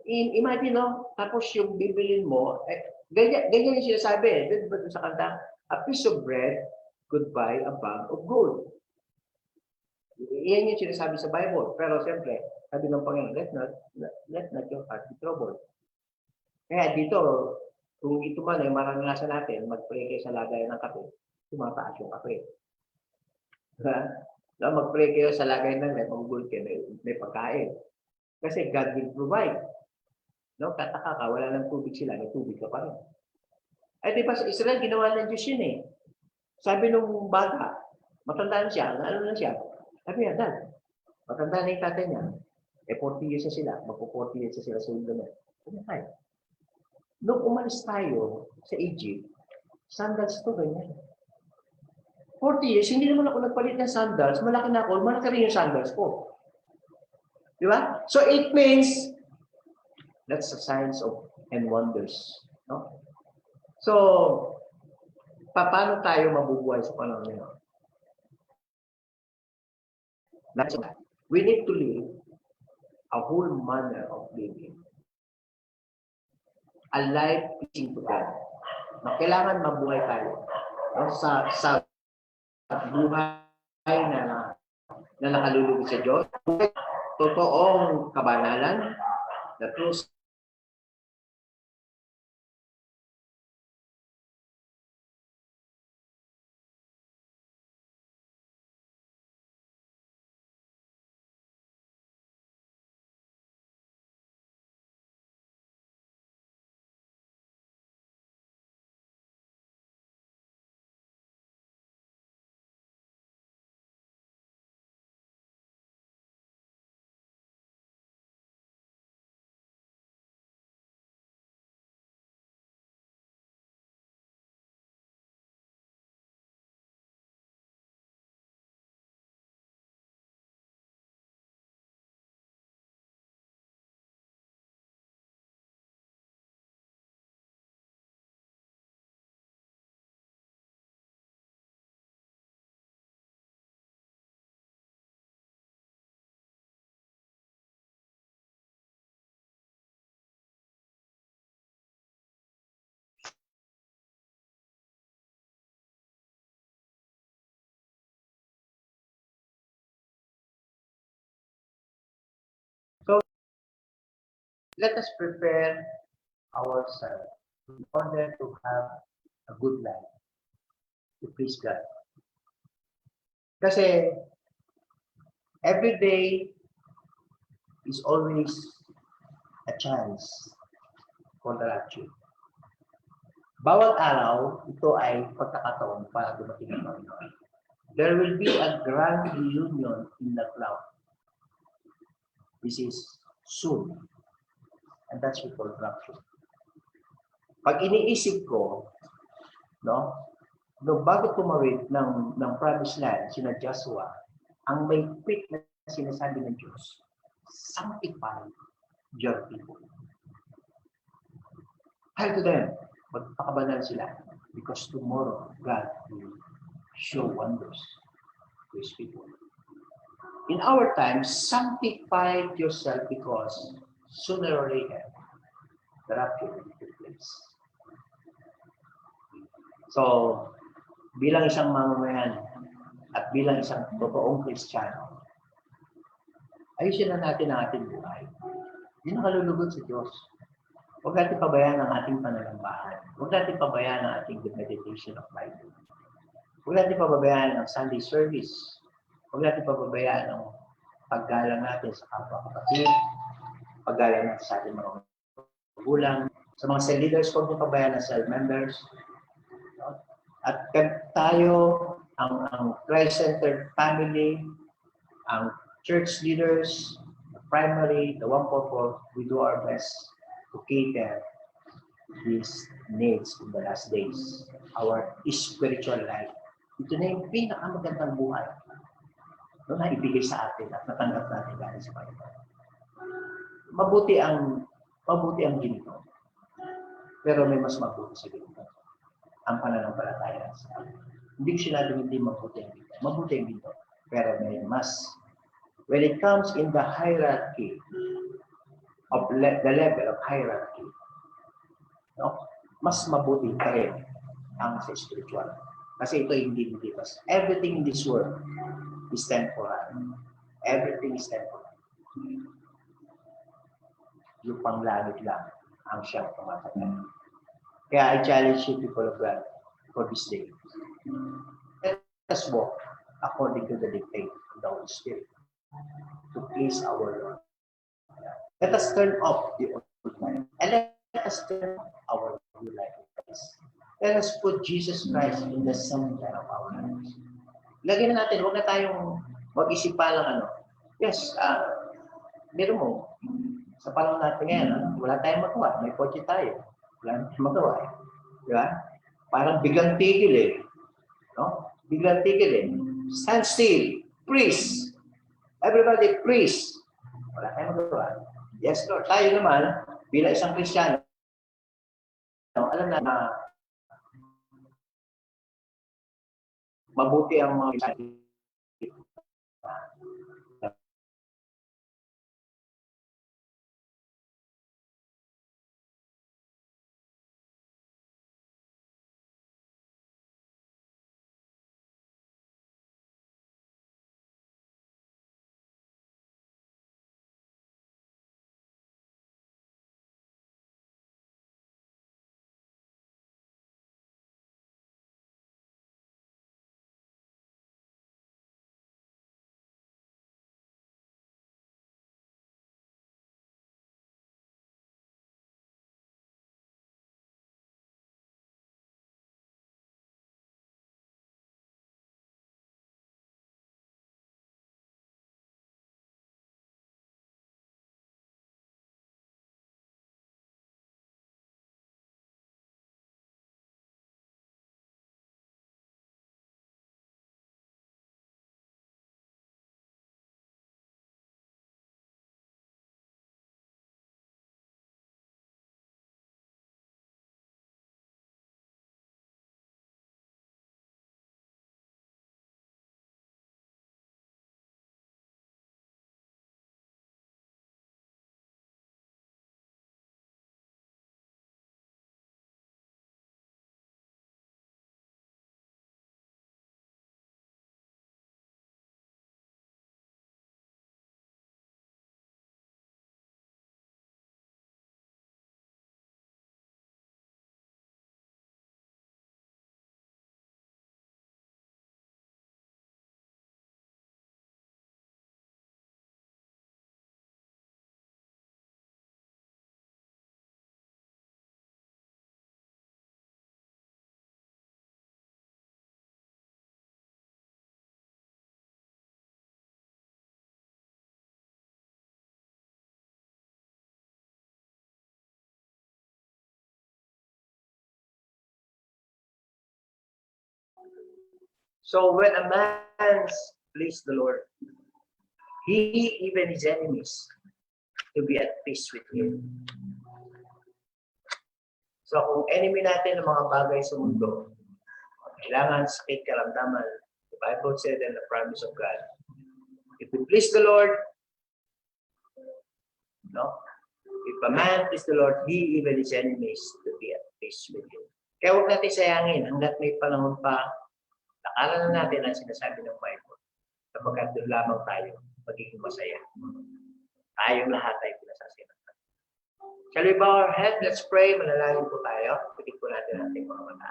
Imagine, no? Tapos yung bibilin mo, ganyan yung sinasabi. Sa kanta, a piece of bread could buy a bag of gold. Iyan yung sinasabi sa Bible. Pero siyempre, sabi ng Panginoon, let not your heart be troubled. Kaya dito, kung ito man ay maranasan natin, mag-pray kayo sa lagayan ng kape, tumataas yung kape. Mag-pray kayo sa lagayan ng mag-gold kayo, may pagkain. Kasi God will provide. No? Kataka ka, wala ng tubig sila, may tubig ka pa rin. Ay di ba sa Israel, ginawa ng Diyos yun eh. Sabi nung bata, matanda na siya, ano na siya? Sabi niya, Dad, matanda na yung tatay niya. 40 years na sila, magpo-40 years na sila sa Udome. Sabi niya, nung umalis tayo sa Egypt, sandals to ganyan. 40 years, hindi naman ako nagpalit ng sandals, malaki na ako, malaki rin yung sandals ko. Di ba? So it means, that's the signs of and wonders. No? So, paano tayo mabubuhay sa panahon ngayon? We need to live a whole manner of living. A life pleasing to God. No, kailangan mabuhay tayo. No? Sa buhay na nakalulugod sa Diyos. Totoong kabanalan, the true let us prepare ourselves in order to have a good life, to please God. Kasi every day is always a chance for the rapture. Bawat araw, ito ay pagkakataon para dumating ang Panginoon. There will be a grand reunion in the cloud. This is soon. And that's what we call rapture. Pag iniisip ko, no, bago tumawid ng promised land, sina Joshua, ang may quick na sinasabi ng Diyos, sanctify your people. Tell to them, magpakabanal sila because tomorrow God will show wonders to His people. In our time, sanctify yourself because sooner or later, the rapture will take place. So, bilang isang mamamayan at bilang isang totoong Kristiyano, ayusin na natin ang ating buhay. Hindi nakalulugod sa Diyos. Huwag natin pabayaan ang ating pananampahan. Huwag natin pabayaan ang ating meditation of Bible. Huwag natin pababayaan ang Sunday service. Huwag natin pababayaan ang paggalang natin sa kapwa-kapatid, paggalang natin sa ating mga magulang, sa mga cell leaders, huwag natin pabayaan ang cell members. At tayo, ang Christ-centered family, ang church leaders, the primary, the 144, we do our best to cater these needs in the last days. Our spiritual life. Ito na yung pinakamagandang buhay na ibigay sa atin at natanggap natin galing sa Panginoon. Mabuti ang ginto. Pero may mas mabuti sa ginto. Ang pananampalataya sa atin. Hindi ko sinabing hindi mabuti ang ginto. Mabuti ang ginto. Pero may mas. When it comes in the hierarchy of the level of hierarchy, no? Mas mabuti pa rin ang sa spiritual. Kasi ito hindi pas. Everything in this world is temporal. Everything is temporal. Yung panglangit lang ang siyang tumatagal. Kaya I challenge you, people of God, for this day. Let us walk according to the dictate of the Holy Spirit to please our Lord. Let us turn off the old life and let us turn on our new life in Christ. Let us put Jesus Christ in the center of our lives. Lagyan na natin, huwag na tayong mag-isip pa lang Yes, meron mo, sa panahon natin ngayon, wala tayong magawa. May kotse tayo. Wala tayong magawa. Di ba? Parang biglang tigil No? Biglang tigil Stand still. Freeze. Everybody freeze. Wala tayong magawa. Yes, Lord. Tayo naman, bilang isang Kristiyano, alam na mabuti ang mga So when a man please the Lord, he even his enemies to be at peace with him. So kung enemy natin ng mga bagay sa mundo, kailangan sakit, karamdaman, the Bible said and the promise of God. If we please the Lord, no? If a man please the Lord, he even his enemies to be at peace with him. Kaya huwag natin sayangin hanggat may panahon pa, nakalan na natin ang sinasabi ng Bible. Kapag doon lamang tayo, magiging masaya. Tayong lahat ay pinasasinatan. Shall we bow our head? Let's pray. Manalangin po tayo. Pagkit po natin ang ating mga mata.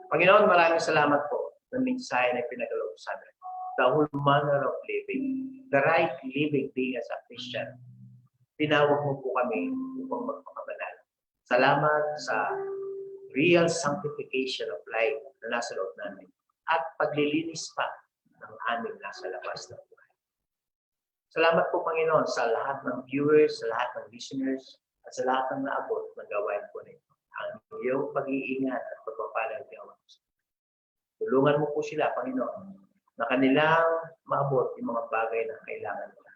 Panginoon, maraming salamat po ng mensahe na pinagalaw sa amin. The whole manner of living, the right living being as a Christian. Tinawag mo po kami upang magpakabanal. Salamat sa real sanctification of life na nasa loob namin at paglilinis pa ng aming nasa labas ng buhay. Salamat po, Panginoon, sa lahat ng viewers, sa lahat ng listeners, at sa lahat ng naabot na gawain po nito. Ang iyong pag-iingat at pagpapalang gawain po. Tulungan mo po sila, Panginoon, na kanilang maabot yung mga bagay na kailangan nila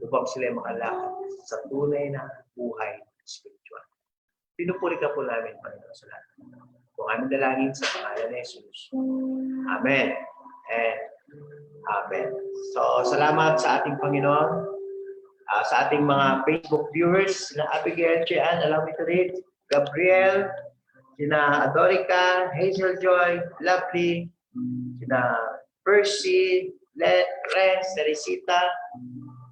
upang sila makalakad sa tunay na buhay spiritual. Pinupuri ka po namin, Panginoon, sa lahat. Kung aming dalangin sa pangalan ni Jesus. Amen. And Amen. So, salamat sa ating Panginoon. Sa ating mga Facebook viewers, sina Abigail Chian, allow me to read, Gabriel, sina Adorica, Hazel Joy, Lovely, sina Percy, Renz, Teresita,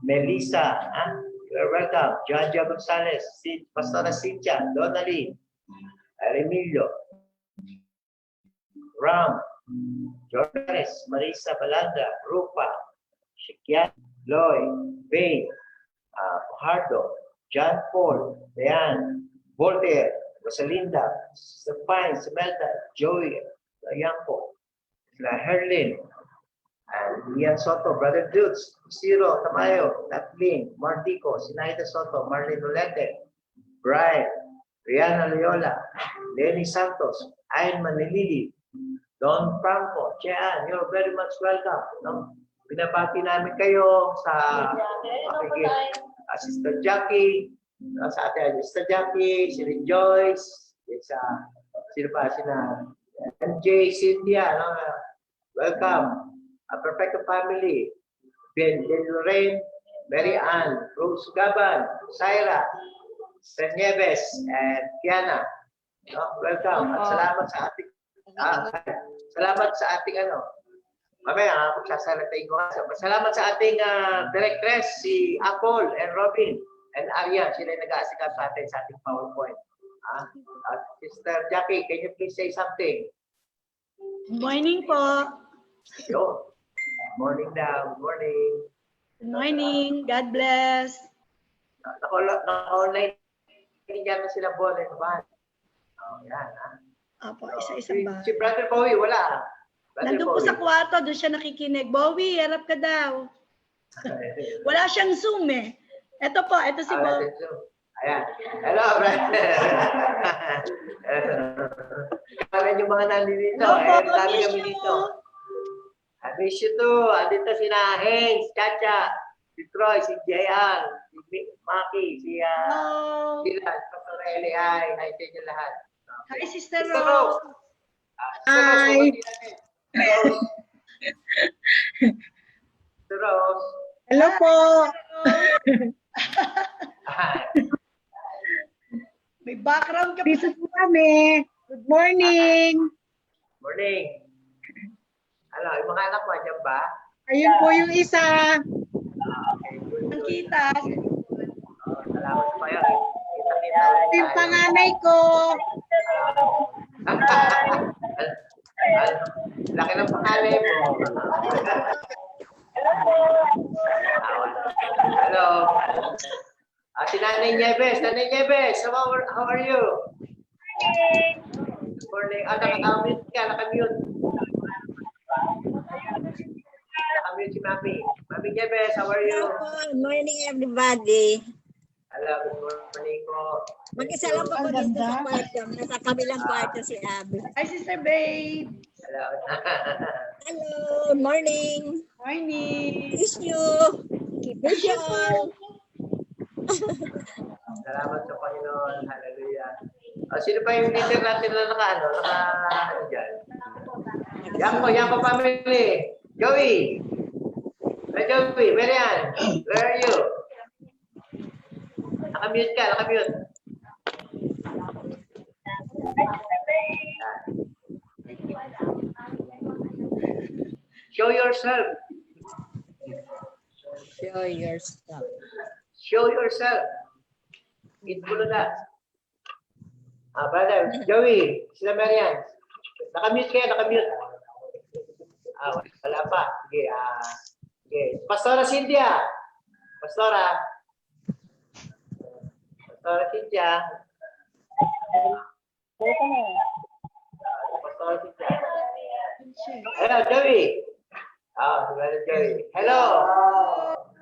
Melissa, you're welcome, Jaja Gonzalez, Pastora Cynthia, Donalyn, Remilio, Ram, Jordanes, Marisa Balanda, Rupa, Shikian, Loy, Bain, Hardo, John Paul, Dean, Voltaire, Rosalinda, Stefan, Semelda, Joey, Yanko, Herlin, and Ian Soto, Brother Dukes, Ciro, Tamayo, Kathleen, Martico, Sinaida Soto, Marlene Rolete, Brian, Rihanna Loyola, Lenny Santos, Ayn Manilili, Don Franco, Chean, you're very much welcome. No? Binabati namin kayo sa Sister Jackie, sa ating Sister Jackie, si Joyce, sa sino pa, sina MJ, Cynthia, no? Welcome. A Perfecto Family, Ben Lorraine, Mary Ann, Rose Gaban, Syra, Sen Nieves, and Kiana. No? Welcome. At salamat sa ating mamaya, magsasalatain ko. Salamat sa ating directress, si Apple and Robin and Arya. Sila yung nag-aasikaso sa atin sa ating PowerPoint. Sister Jackie, can you please say something? Good morning po. Yo. Morning daw. Good morning. Good morning. God bless. Naka-online dyan na sila Bon and Van. Yan. Opo, isa-isa ba? Si Brother Bowie, wala. Nandun po sa kwarto, doon siya nakikinig. Bowie, harap ka daw. Wala siyang Zoom eh. Ito po, ito si Bowie. Ayan. Hello, brother. Kami yung mga nandito. Kami kami dito. I miss you too. Andito si Haynes, Chacha, si Troy, si Jayan, si Maki, si Sila, Pastor Eli, hi sa inyo lahat. Hi, Sister Rose. Hi. Sister Rose. Hello po. May background ka pa. Dito po kami. Good morning. Morning. Ano, yung mga anak mo, andyan ba? Ayun po yung isa. Okay, good. Ang kita. Salamat sa payo. Kita-kita ulit Yung tayo. panganay ko. Laki ng pangalan mo. Hello. Si Nanay Nieves. Nanay Nieves, how are you? Good morning. Naka-mute ka, naka-mute. Naka-mute si Mami. Mami Nieves, how are you? Good morning, everybody. Hello, good morning po. Mag-isa lang ako dito sa kwarto. Nasa kabilang kwarto si Abby. Hi, Sister Babe. Hello. Hello, morning. Morning. Miss you. Keep it on. Salamat sa Panginoon. Hallelujah. Sino pa yung leader natin na ano dyan? Yako family. Joey. Hey, Joey, Marian. Where are you? Nakamute ka, nakamute. Show yourself. Show yourself. Show yourself. Itbulo na. Brother, Joey, sila Marian. Nakamute kayo, nakamute. Wala pa. Sige, sige. Pastora Cynthia. Pastora Cynthia. Pastora Cynthia. Hello, Joey. Si Brother Joey. Hello.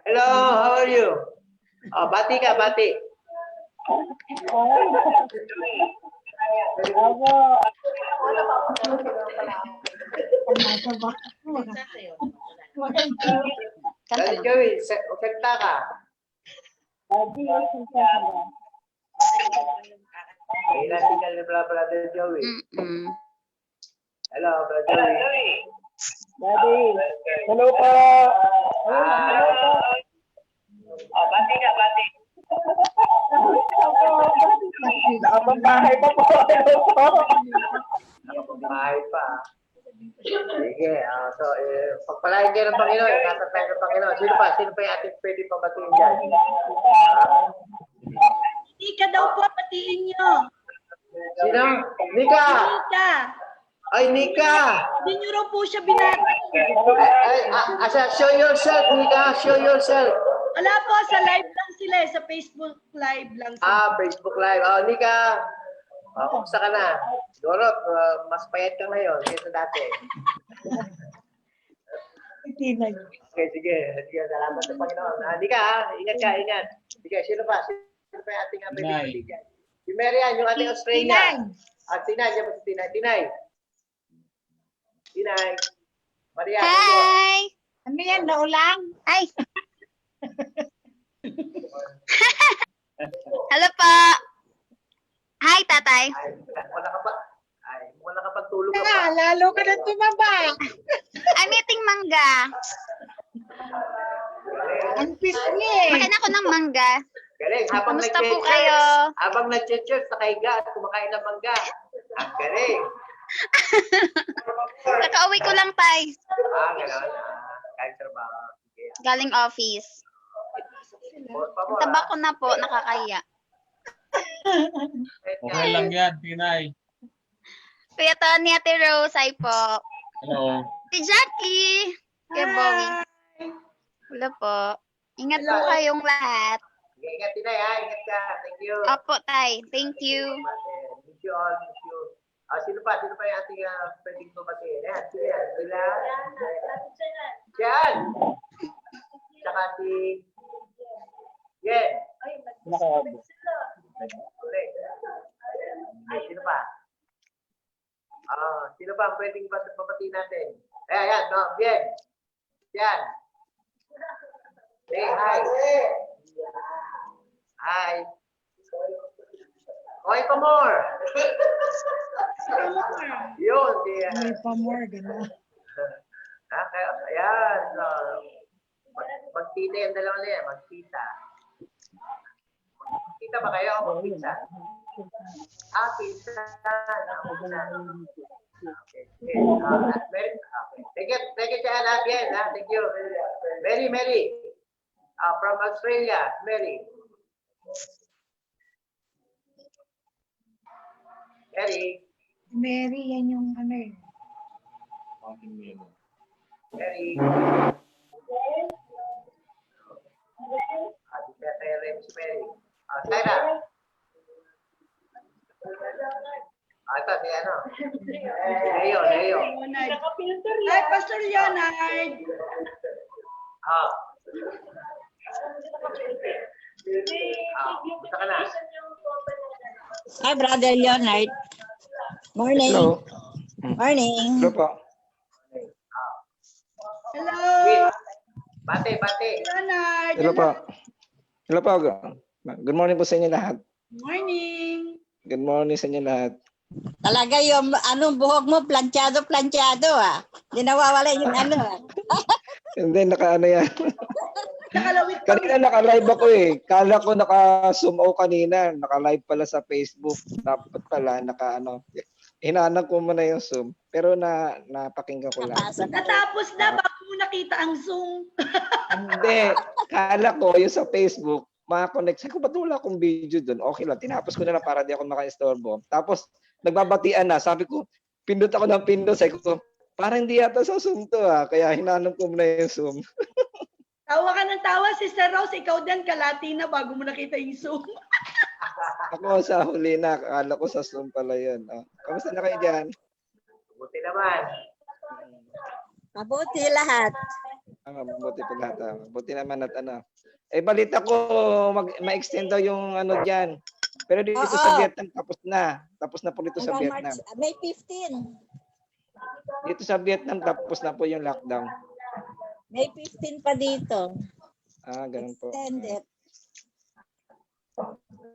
Hello, how are you? Bati ka, bati. Brother Joey, salita ka. Kailan ka ni Brother Joey? Hello, Brother Joey. Hello po. Bati ka, bati. Nakapagbahay pa po. Nakapagbahay pa. Sige, so pagpalain kayo ng Panginoon, natatay ng Panginoon. Sino pa yung ating pwede pabatiin dyan? Nika daw po, patiin nyo. Sino? Nika! Nika. Ay, Nika! Hindi nyo raw po siya binata. Show yourself, Nika. Show yourself. Wala po, sa live lang sila, sa Facebook live lang sila. Facebook Live. Nika. Kumusta ka na? Siguro, mas payat ka ngayon kaysa dati. Sige. Salamat sa Panginoon. Nika, ingat ka, ingat. Sige, sino pa? Sino pa yung ating pwede? Si Marian, yung ating Australia. Tinay, yan po si Tinay. Tinay. Maria. Hi! Ano yan, naulang? Ay! Hello po! Hi, tatay! Wala ka pagtulog ka pa. Lalo ka na tumaba. I'm eating mangga. Ang pisngi eh. Makain ako ng mangga. Galing. Kamusta po kayo? Habang nag-church, nakahiga at kumakain ng mangga. Ang galing. Kakauwi ko lang, tay. Gano'n. Kahit trabaho. Galing office. Ang taba ko na po, nakakaya. Okay lang yan, Tinay. Kuya Tony, Ate Rose, ay po. Hello. Si Jackie. Kuya Bowie. Hello po. Ingat po kayong lahat. Ingat, Tinay, ha? Ingat ka. Thank you. Opo, tay. Thank you. Thank you all. Thank you. Sino pa yung ating pwedeng tumatiin? Sila. Yan. Tsaka si Yen. Sino pa? Sino pa ang pwedeng papatiin natin? Ayan, Yen. Yan. Say hi. Hi. Hoy, pa more. Yun. May pa more, gano'n. Ayan. Magtita yung dalawa na yan. Magtita. Magtita ba kayo o magpizza? Pizza. Okay. Thank you, Jan. Again. Thank you. Mary. From Australia. Mary, Mary, yan yung ano eh. Mary. Si Mary. Sarah. Ito, si ano? Leo. Ay, Pastor Leonard. Gusto ka na? Hi, Brother Leonard. Morning. Hello. Morning. Hello po. Hello. Bate. Leonard. Hello po. Hello po. Good morning po sa inyo lahat. Morning. Good morning sa inyo lahat. Talaga yung buhok mo, planchado ah. Hindi nawawala yung ah. Hindi, naka-ano yan. Nakalawit ka. Kanina naka-live ako eh. Kala ko naka-zoom ako kanina. Naka-live pala sa Facebook. Dapat pala naka-ano. Hinahanap ko muna yung Zoom. Pero napakinggan ko lang. Natapos na bago mo nakita ang Zoom. Hindi. Kala ko yung sa Facebook, makakonect. Sabi ko, ba't wala akong video doon? Okay lang. Tinapos ko na lang para di ako maka-istorbo. Tapos, nagbabatian na. Sabi ko, pindot ako ng pindot. Sabi ko, parang hindi yata sa Zoom to ah. Kaya hinanap ko muna yung Zoom. Tawa ka ng tawa, Sister Rose. Ikaw din, kalati na bago mo nakita yung Zoom. Ako sa huli na. Akala ko sa Zoom pala yun. Oh. Kamusta na kayo dyan? Buti naman. Mabuti lahat. Mabuti pa lahat. Mabuti naman at ano. Eh, balita ko, ma-extend daw yung ano dyan. Pero dito sa Vietnam, tapos na. Tapos na po dito sa Hanggang Vietnam. May 15. Dito sa Vietnam, tapos na po yung lockdown. May 15 pa dito. Ganun po. Extended.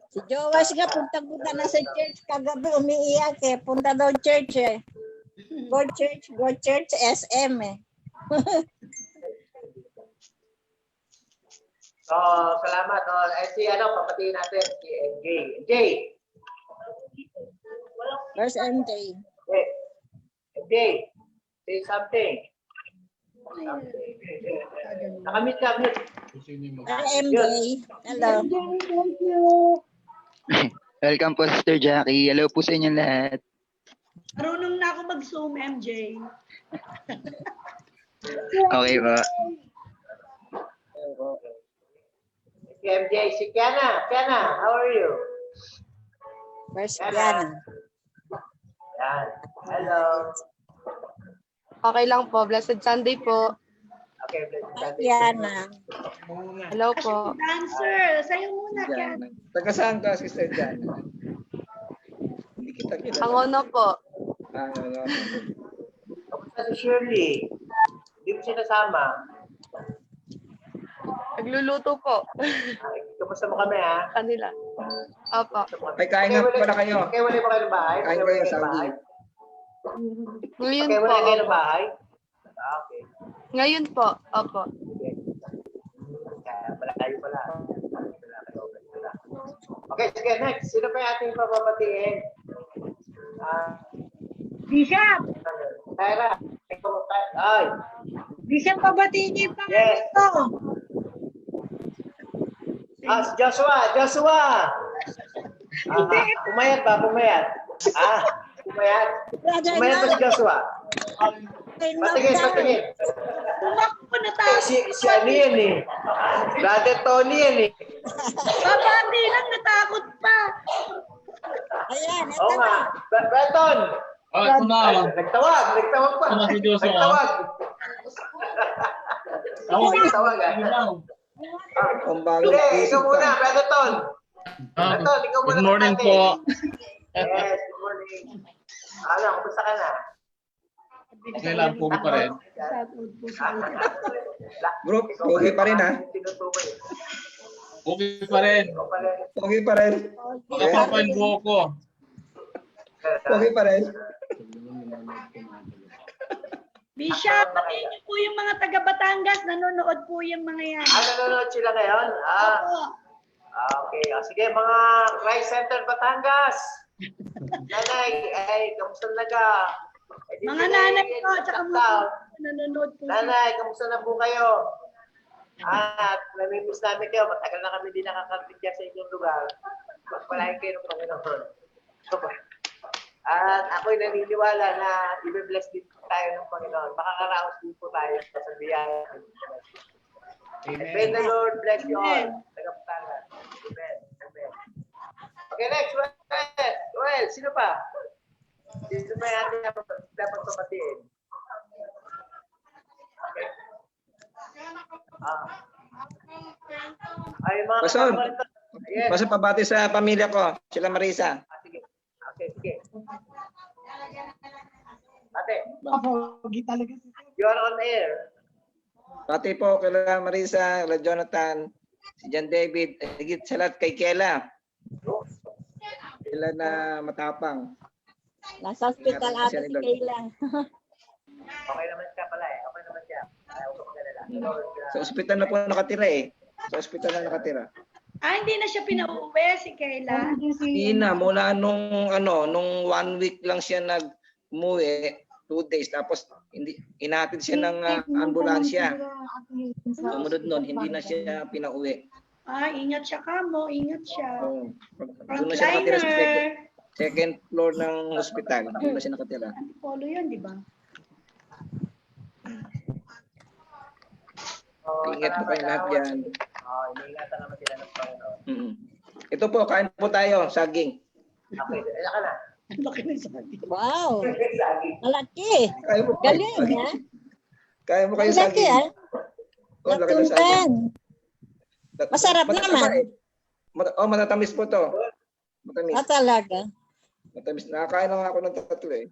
Si Jowas nga, punta na sa church kagabi, umiiyak eh. Punta daw church eh. Go church, SM eh. So, salamat. Si papatiin natin, si MJ. MJ! Where's MJ? MJ, say something. Nakamit ka, mute. MJ. Hello. Thank you. Welcome po, Sister Jackie. Hello po sa inyo lahat. Marunong na ako mag-Zoom, MJ. Okay po. Si MJ, si Kiana. Kiana, how are you? Where's Kiana? Yan. Hello. Okay lang po. Blessed Sunday po. Okay, blessed. Kiana. Hello po. Dancer. Sa'yo muna, Ken. Taga saan ka, Sister Jan? Hindi kita kilala. Pangono po. Kamusta si Shirley? Hindi mo sinasama. Nagluluto po. Kamusta mo kami, ha? Kanila. Opo. Ay, kain nga pala kayo. Kaya wala ba kayo ng bahay? Kain kayo sa Saudi. Ngayon Kaya po. wala kayo ng Opo. bahay? Okay. Ngayon po. Opo. Kaya malayo pala. Okay, sige, next. Sino pa yung ating papabatiin? Bishop, Tyra. Ay. Bishop, pabatiin niyo yung Yes. pangalan ko. Si Joshua! Pumayat ba? Pumayat? Pumayat? Pumayat ba si Joshua? Patingin. Tumakbo na tayo. Si ano yan eh. Brother Tony yan eh. Babati lang, natakot pa. Ayan, ito Oo nga. Breton! Ito na. Nagtawag pa. Ito na si Joshua. Nagtawag. Nagtawag Ang bagong Hindi, ikaw muna, Brother Ton. Ah, Breton, ikaw muna. Good morning pati. po. Yes, good morning. Kumusta ka na? Okay lang, pugi pa rin. Group, okay pa rin ha? Okay pa rin. Okay pa rin. Nakapapa yung buhok ko. Okay pa rin. Bishop, batiin niyo po yung mga taga Batangas. Nanonood po yung mga yan. Nanonood sila ngayon? Okay. Sige, mga Christ Center Batangas. Nanay, kamusta na ka? Mga nanay po, tsaka mga nanonood po. Nanay, kamusta na po kayo? At namimiss namin kayo. Matagal na kami din nakakarating dyan sa inyong lugar. Magpalain kayo ng Panginoon. At ako'y naniniwala na i-bless din tayo ng Panginoon. Makakaraos din po tayo sa biyaya. May the Lord bless you all. Tagaptangan. Amen. Okay, next. Well, sino pa? Sino pa yung ating dapat papatiin? Okay. Ay, mga Pastor. Yes. Pastor, pabati sa pamilya ko. Sila Marisa. Sige. Okay, sige. ate. Pogi talaga si Sir. You are on air. Pati po kila Marisa, kila Jonathan, si John David, higit sa lahat kay Kela. Sila na matapang. Nasa hospital ata si Kayla. Okay naman siya pala eh. Okay naman siya. Ayaw ko nila. Sa ospital na po nakatira eh. Sa ospital na nakatira. Hindi na siya pinauwi si Kayla. Hindi na, mula nung 1 week lang siya umuwi, 2 days, tapos inatid siya ng ambulansya. Sumunod nun, hindi na siya pinauwi. Ingat siya kamo, ingat siya. Doon na siya nakatira sa second floor ng hospital. Doon na siya nakatira. Antipolo yun, di ba? Ingat po kayo lahat yan. Iniingatan naman sila ng Panginoon. Ito po, kain po tayo, saging. Okay, ayan ka na. Laki ng sabi. Wow. Saging. Malaki. Kain po, Galing, ha? Kaya mo kayo Malaki, saging. ha? Oh, laki ng saging. Natuntan. Masarap naman. Matatamis po to. Matamis. Talaga. Matamis. Nakakain lang ako ng 3 eh.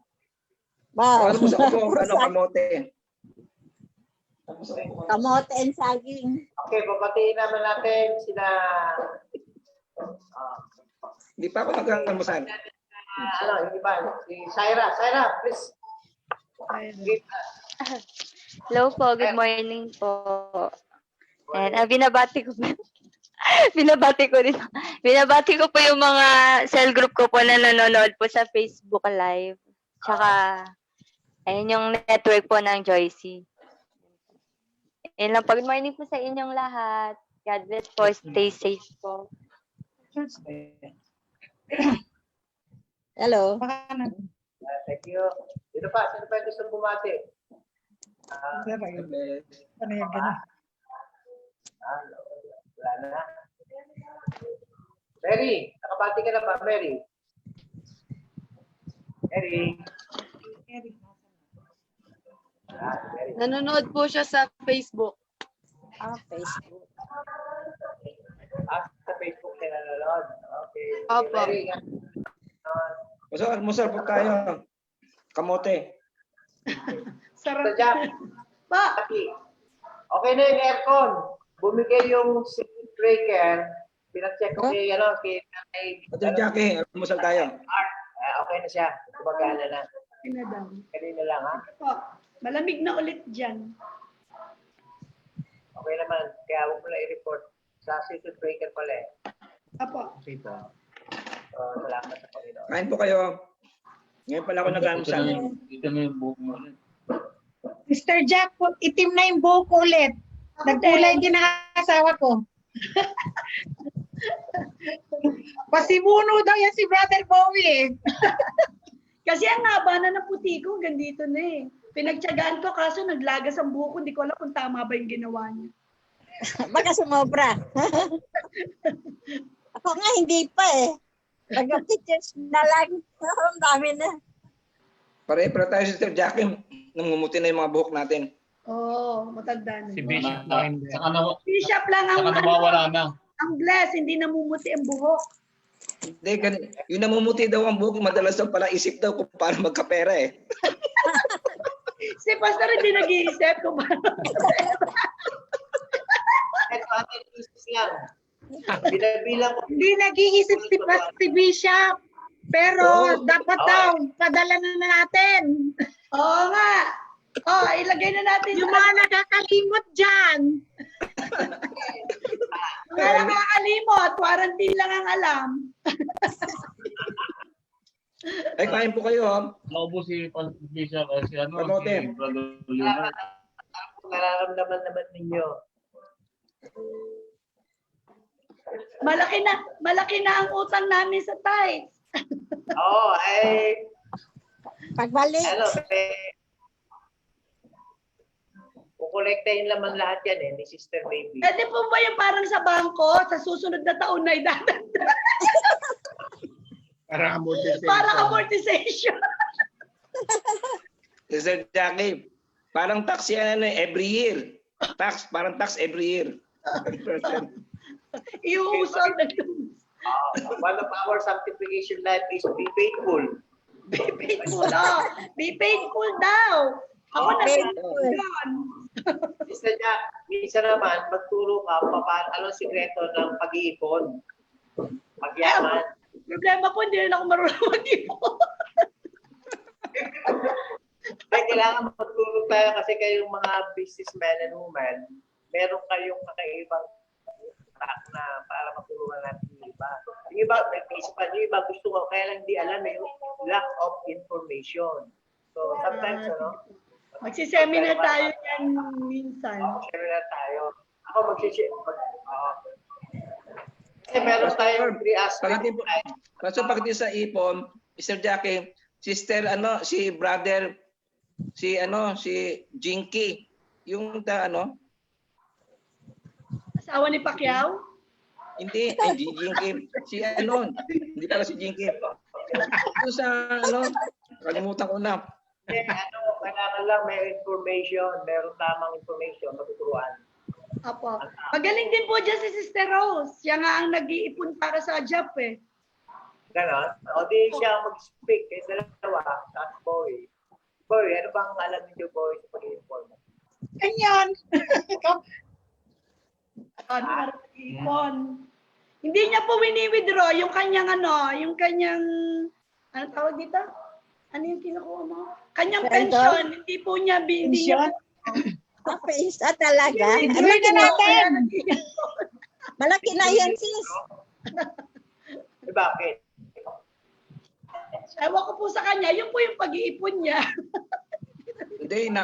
Wow. Ano po sa po, kamote. Kamote and saging. Okay, papatiin naman natin sila. Hindi pa ako nag-almusal. Hindi ba? Si Syra. Syra, please. Hello po, good morning po. And binabati ko binabati ko po yung mga cell group ko po na nanonood po sa Facebook Live. Tsaka, ayun yung network po ng Joycey. Ayun lang po. Good morning po sa inyong lahat. God bless po. Stay safe po. Hello. Thank you. Sino pa yung gusto bumati? Ano yung ganun? Wala na. Mary, nakabati ka na ba, Mary? Mary. Mary. Nanonood po siya sa Facebook. Facebook. Sa Facebook na nanonood. Okay. Opo. Mary, Almusal po tayo. Kamote. Sarap. Jack. Pa! Okay na yung aircon. Bumigay yung circuit breaker. Pinacheck ko kay Ate Jackie, almusal tayo. Okay na siya. Kumagana na. Pinadam. Kanina lang, ha? Po, malamig na ulit dyan. Okay naman. Kaya huwag mo na i-report. Sa circuit breaker pala eh. Apo. Okay po. Salamat sa Panginoon. Kain po kayo. Ngayon pala ako nag-almusal. Ito na yung buhok mo. Mr. Jack, itim na yung buhok ko ulit. Nagkulay din ang asawa ko. Pasimuno daw yan si Brother Bowie eh. Kasi ang haba na ng puti ko, gandito na eh. Pinagtyagaan ko kaso naglagas ang buhok ko, hindi ko alam kung tama ba yung ginawa niya. Baka sumobra. Ako nga hindi pa eh. Nag-teachers na lang. Ang dami na. Pare-pare tayo, Sister Jackie. Namumuti na yung mga buhok natin. Oo, matanda na. Si Bishop na hindi. Bishop lang ang Saka nawawala na. ang bless, hindi namumuti ang buhok. Hindi, yung namumuti daw ang buhok, madalas daw pala isip daw kung paano magkapera eh. Si Pastor hindi nag-iisip kung paano. Bilang ko. Hindi nag-iisip si Bishop. Pero dapat daw, padala na natin. Oo nga. Ilagay na natin Yung mga nakakalimot dyan. Mga nakakalimot, quarantine lang ang alam. Ay, kain po kayo ha. Naubo si Bishop, si Kamote. Brother Leonard. Nararamdaman naman ninyo. Malaki na ang utang namin sa Thai. Pagbalik. Kukolektahin naman lahat yan ni Sister Baby. Pwede po ba yung parang sa bangko, sa susunod na taon na idadagdag? Parang amortization. Parang amortization. Sister Jackie, parang tax yan every year. Parang tax every year. Iuusog na One of our sanctification life is be faithful. Be faithful. Oh. Be faithful daw. Ako na yun. Isa naman, magturo ka anong sikreto ng pag-iipon. Pagyaman. Problema po, hindi rin ako marunong mag-ipon. Ay, kailangan magturo tayo kasi kayong mga businessmen and women, meron kayong kakaibang track na para matulungan natin yung iba. Yung iba, may isipan yung iba, gusto ko, kaya lang di alam yung lack of information. So, sometimes, Magsiseminar tayo yan minsan. Seminar tayo. Ako kasi meron tayong 3 aspects. Pastor, pagdating sa ipon, Mr. Jackie, sister, si brother, si Jinky, yung Asawa ni Pacquiao? Hindi, Jinky, hindi pala si Jinky. Ito sa, kalimutan ko na. Kailangan lang may information, meron tamang information, matuturuan. Apo. Magaling din po dyan si Sister Rose. Siya nga ang nag-iipon para sa job eh. Ganon? O di siya mag-speak kay dalawa, tapos Boy. Boy, ano bang alam niyo, Boy, sa pag-iipon? Ganyan. Ipon. Hindi niya po wini-withdraw yung kanyang ano tawag dito? Ano yung kinukuha mo? Kanyang pension. Hindi po niya, hindi niya. Isa talaga. Malaki natin. Malaki na yan, sis. Bakit? Ewan ko po sa kanya, yun po yung pag-iipon niya. Hindi,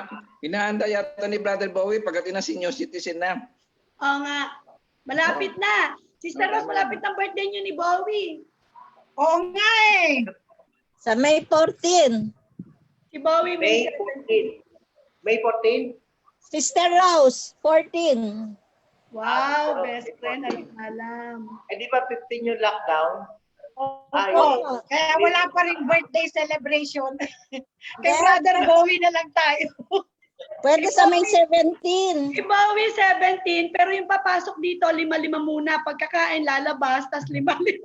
inaanda yata ni Brother Bowie pagdating na senior citizen na. Oo nga. Malapit na. Sister Rose, malapit ang birthday niyo ni Bowie. Oo nga eh. Sa May 14. Si Bowie May 14. May 14? Sister Rose, 14. Wow, best friend. Alam. Eh, di ba 15 yung lockdown? Oo. Kaya wala pa rin birthday celebration. Kay Brother Bowie na lang tayo. Pwede sa May 17. Si Bowie 17, pero yung papasok dito, 5-5 muna. Pagkakain, lalabas, tas 5-5.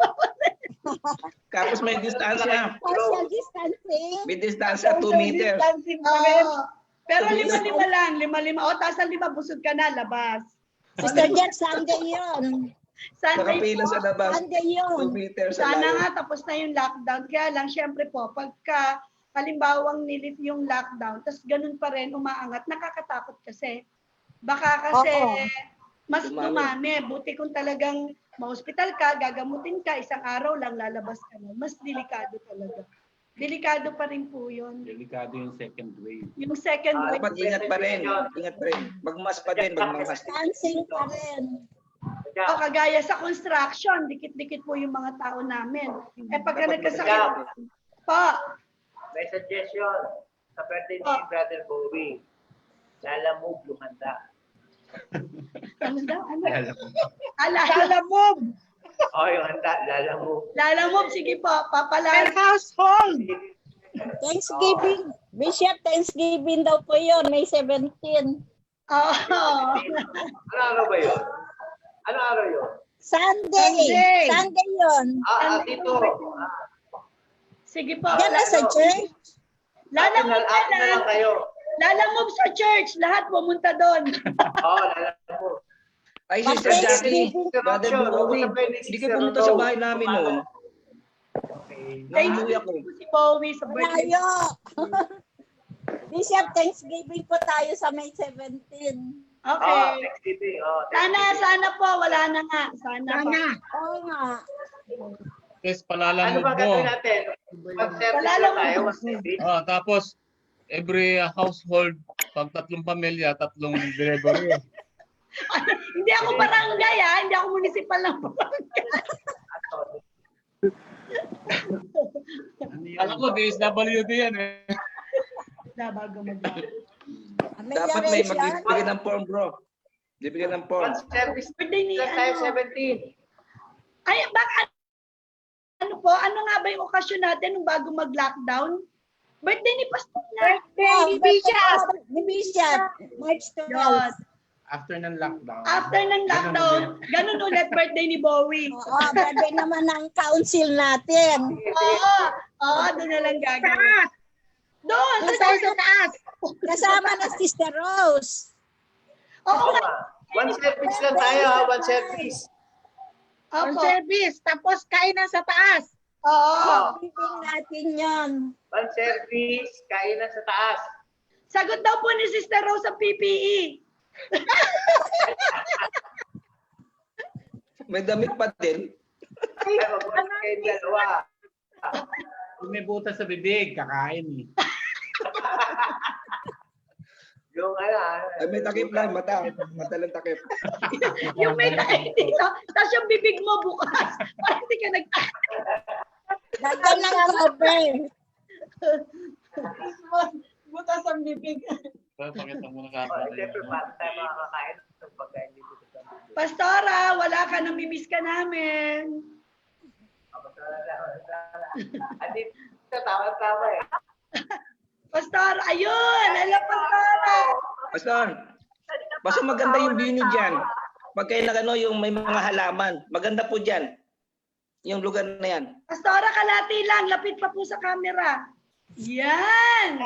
Tapos may distansya. Social distancing. May distansya 2 meters. Pero 5-5 lang, 5-5. O, tas sa 5, busog ka na, labas. Sister Jack, Sunday yun. Sunday Nakapila sa labas. Sunday yun. 2 meters sa Sana layo. nga, tapos na yung lockdown. Kaya lang, syempre po, pagka halimbawang nilip yung lockdown, tas ganun pa rin, umaangat, nakakatakot kasi. Baka kasi, mas dumami. Buti kung talagang ma-hospital ka, gagamutin ka, isang araw lang lalabas ka na. Mas delikado talaga. Delikado pa rin po yun. Delikado yung second wave. Yung second wave. Dapat ingat pa rin. Ingat pa rin. Magmas pa din. Magmas. Distancing pa rin. O kagaya sa construction, dikit-dikit po yung mga tao namin. Eh pagka nagkasakit, May suggestion sa birthday ni Brother Bowie. Lalamove yung handa. Ano daw? Ano? Lalamove. Yung handa, lalamove. Lalamove, sige po, Per papalala. household. Thanksgiving. Bishop, Thanksgiving daw po yun. May 17. Oo. Ano araw ba yun? Ano araw yun? Sunday. Sunday yun. Dito. Sige po. Yan na sa church. Lalamove ka na lang kayo. Lalamove sa church. Lahat pumunta doon. Lalamove. Ay, Sister Jackie, Brother Bowie, hindi ka pumunta sa bahay namin noon. Thank you ako. si Bowie sa birthday. Tayo. Bishop, Thanksgiving po tayo sa May 17. Okay. Thanksgiving. Sana po. Wala na nga. Sana po. Oo nga. Yes, Ano palalamog ba mo. gagawin natin? Mag-service na tayo. Tapos, every household, pag 3 pamilya, 3 delivery. Hindi ako barangay hindi ako municipal ng barangay. Alam ko, DSWD yan eh. Bago Dapat may magbibigay ng form, bro. Bibigyan ng form. Service birthday ni tayo 17. Ay, baka ano nga ba yung okasyon natin nung bago mag-lockdown? Birthday ni Pastor na. Birthday ni Bishop. Ni Bishop. March 12. After ng lockdown. After ng lockdown, ganun ulit birthday ni Bowie. Oo, birthday naman ng council natin. Oo, doon na lang gagawin. Doon, Sa taas. Kasama na Sister Rose. Oo, One service lang tayo, ha? One service. On service. Tapos kainan sa taas. Oo. Bibing natin yan. One service, kainan sa taas. Sagot daw po ni Sister Rose ang PPE. May damit pa din. Ay, mabuti kayong dalawa. Kung may butas sa bibig, kakain eh. Yung Ay, may takip lang, mata. Mata lang takip. Yung may takip dito, tapos yung bibig mo bukas. Parang hindi ka Lagyan ng cover. Butas ang bibig. Pakita mo na Siyempre, paano tayo makakain ng pagkain dito sa bibig? Pastora, wala ka, namimiss ka namin. Andito, tama-tama eh. Pastor, ayun! Hello, Pastora! Basta maganda yung view nyo dyan. Pag kayo nagano yung may mga halaman, maganda po dyan. Yung lugar na yan. Pastora, kalati lang. Lapit pa po sa camera. Yan!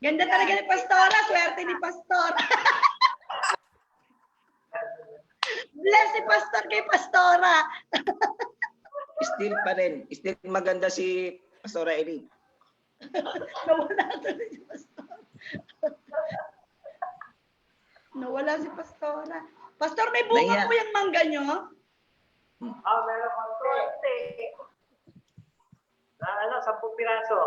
Ganda talaga ni Pastora. Swerte ni Pastora. Bless si Pastor kay Pastora. Still pa rin. Still maganda si Pastora Eli. Nawala tuloy si Pastora. Nawala si Pastora. Pastor, may bunga Naya. po yung mangga nyo? Meron konti. Na 10 piraso.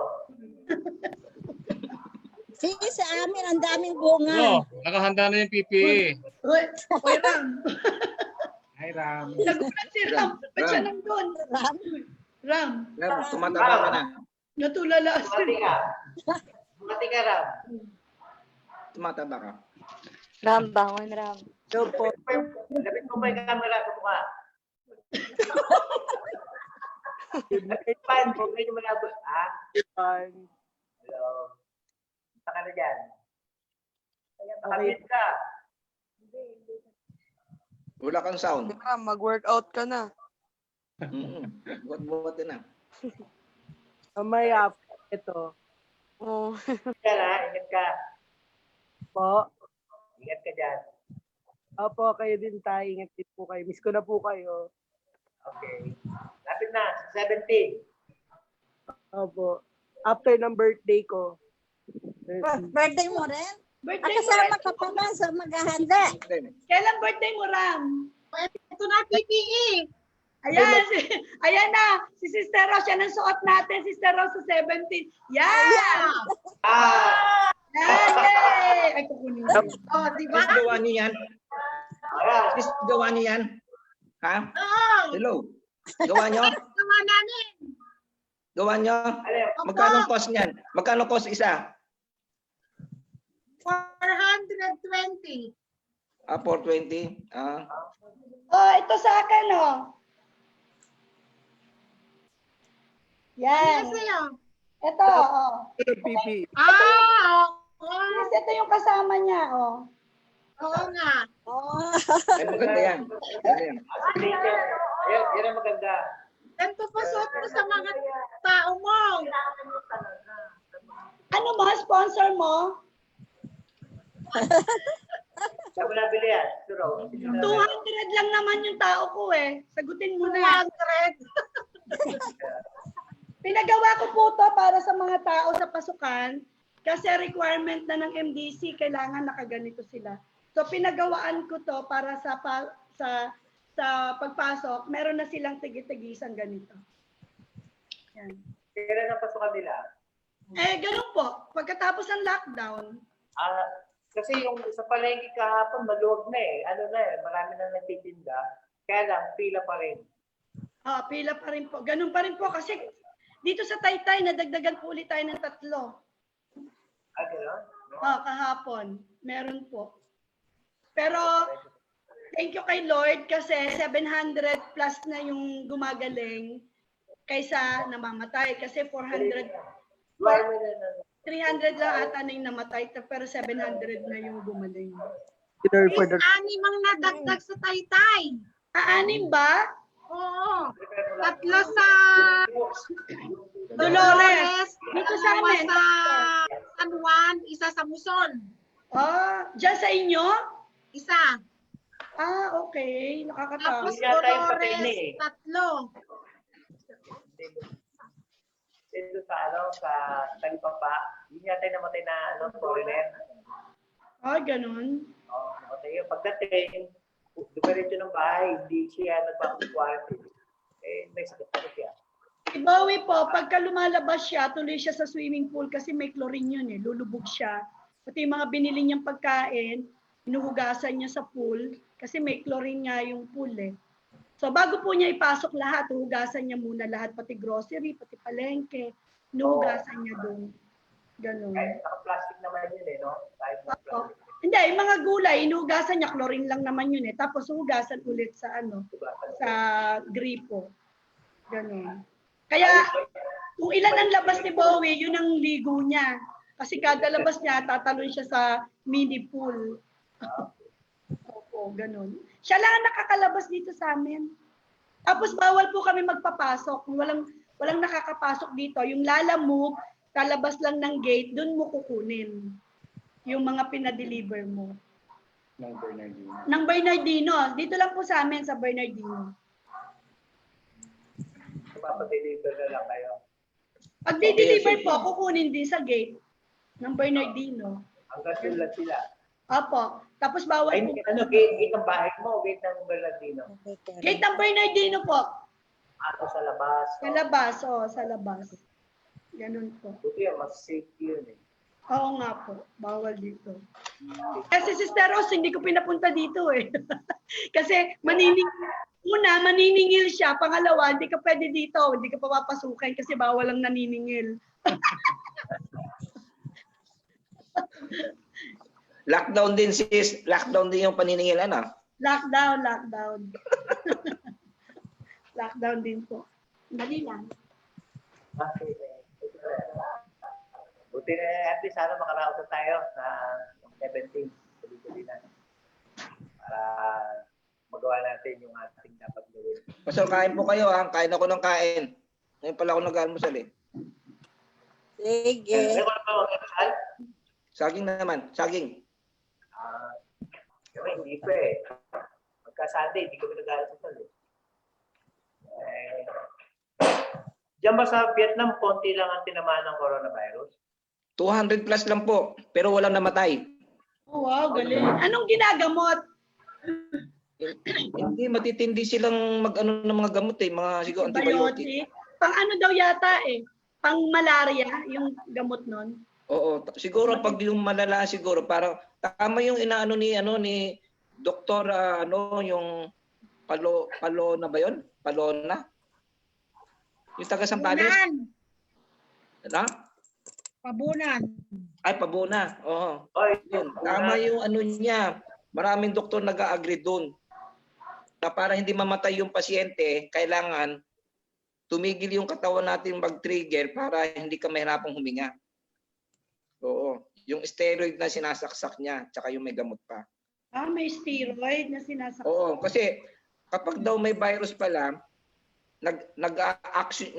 Sige, sa amin, ang daming bunga. No, nakahanda na yung PPE. Uy, Ram. Hi, Ram. Nagulat si Ram. Ba't siya nandun? Ram. Tumataba ka na. Natulala si Bumati ka, Ram. Tumataba ka. Ram, bangon, Ram. Lapit mo ba yung camera sa mukha? Lapit pa, huwag medyo malabot. Hello. Saka na dyan. Nakabit ka. Wala kang sound. Mag-workout ka na. Buhat-buhat na. Mamaya, ito. Oh. Ingat ka. Po. Ingat ka dyan. Opo, kayo din tayo. Ingat din po kayo. Miss ko na po kayo. Okay. Lapit na, 17. Opo. After ng birthday ko. Birthday mo rin? Birthday mo Kasama rin. ka pa ba sa maghahanda? Kailan birthday mo, Ram? Ito na PPE. Ayan, ayan na. Si Sister Rose, yan ang suot natin. Sister Rose sa 17. Yan! Yay! Ay, kukunin mo. Oh, di ba? Sis, gawa niyo yan? Sis, gawa niyo yan? Ha? Hello? Gawa niyo? Gawa namin. Gawa niyo? Magkano cost niyan? Magkano cost isa? 420. 420? Oh, ito sa akin, oh. Yan. Ano sa'yo? Ito, oh. PPE. Yes, ito yung kasama niya, oh. Oo nga. Ay, maganda yan. Maganda yan. Yan ang maganda. Ganito pa suot mo sa mga tao mo. Ano mo, sponsor mo? Saan mo nabili yan? 200 lang naman yung tao ko eh. Sagutin mo na. 200. Pinagawa ko po to para sa mga tao sa pasukan kasi requirement na ng MDC, kailangan nakaganito sila. So pinagawaan ko to para sa pagpasok, meron na silang tigi-tigisang ganito. Yan. Kailan ang pasukan nila? Ganun po. Pagkatapos ng lockdown. Kasi yung sa palengke kahapon, maluwag na eh. Ano na eh, marami na nagtitinda. Kaya lang, pila pa rin. Pila pa rin po. Ganun pa rin po kasi dito sa Taytay, nadagdagan po ulit tayo ng 3. Gano'n? Kahapon. Meron po. Pero, thank you kay Lord kasi 700 plus na yung gumagaling kaysa namamatay. Kasi 300 lang ata na yung namatay pero 700 na yung gumaling. Anim ang nadagdag sa Taytay. Anim ba? Oo. 3 sa Dolores. Dito sa dalawa amin. sa San Juan, isa sa Muson. Diyan sa inyo? Isa. Okay. Tapos Nakakatakot. Yata yung patay na Dolores, 3. Dito sa sa Talipapa, yun yata yung namatay na foreigner. Ganun. Namatay yun. Pagdating, dumiretso ng bahay, hindi siya nagpapakwarty. May sakit pa siya. Si Bowie po, pagka lumalabas siya, tuloy siya sa swimming pool kasi may chlorine yun lulubog siya. Pati yung mga binili niyang pagkain, hinuhugasan niya sa pool kasi may chlorine nga yung pool So bago po niya ipasok lahat, hugasan niya muna lahat, pati grocery, pati palengke, hinuhugasan niya doon. Ganun. Kahit naka-plastic naman yun no? Kahit naka-plastic. Hindi, yung mga gulay, hinuhugasan niya, chlorine lang naman yun Tapos hugasan ulit sa sa gripo. Ganun. Kaya, kung ilan ang labas ni Bowie, yun ang ligo niya. Kasi kada labas niya, tatalon siya sa mini pool. Opo, ganun. Siya lang ang nakakalabas dito sa amin. Tapos bawal po kami magpapasok. Walang nakakapasok dito. Yung lalamove, talabas lang ng gate, dun mo kukunin. Yung mga pinadeliver mo. Ng Bernardino. Dito lang po sa amin, sa Bernardino. Papadeliver na lang kayo. Pag di-deliver po, kukunin din sa gate ng Bernardino. Hanggang yun lang sila. Opo. Tapos bawal po. Gate ng bahay mo, gate ng Bernardino? Gate ng Bernardino po. Sa labas. Sa labas, sa labas. Ganun po. Buti mas safe yun Oo nga po. Bawal dito. Kasi Sister Rose, hindi ko pinapunta dito Kasi maniningil siya. Pangalawa, hindi ka pwede dito. Hindi ka papapasukin kasi bawal ang naniningil. Lockdown din sis. Lockdown din yung paniningilan Lockdown. Lockdown din po. Dali lang. Buti na at least sana makaraos tayo sa 17. Tuloy-tuloy na. Para magawa natin yung ating dapat gawin. Pastor, kain po kayo Kain ako ng kain. Ngayon pala ako nag-almusal Sige. Ano ba mag-almusal? Saging naman. Saging. Kami hindi pa Pagka-Sunday, hindi kami nag-almusal Diyan ba sa Vietnam, konti lang ang tinamaan ng coronavirus? 200 plus lang po, pero walang namatay. Wow, galing. Anong ginagamot? Hindi, matitindi silang mag-ano ng mga gamot mga siguro antibiotic. Pang ano daw yata pang malaria, yung gamot nun. Oo, siguro pag yung malala siguro, parang tama yung inaano ni Doktor, yung Palo na ba yun? Palona? Yung taga Sampales? Pabunan. Ay, Pabuna. Oo. Yun. Tama yung ano niya. Maraming doktor nag-agree doon. Na para hindi mamatay yung pasyente, kailangan tumigil yung katawan natin mag-trigger para hindi ka mahirapang huminga. Oo. Yung steroid na sinasaksak niya, tsaka yung may gamot pa. May steroid na sinasaksak. Oo, kasi kapag daw may virus pala, nag-interaction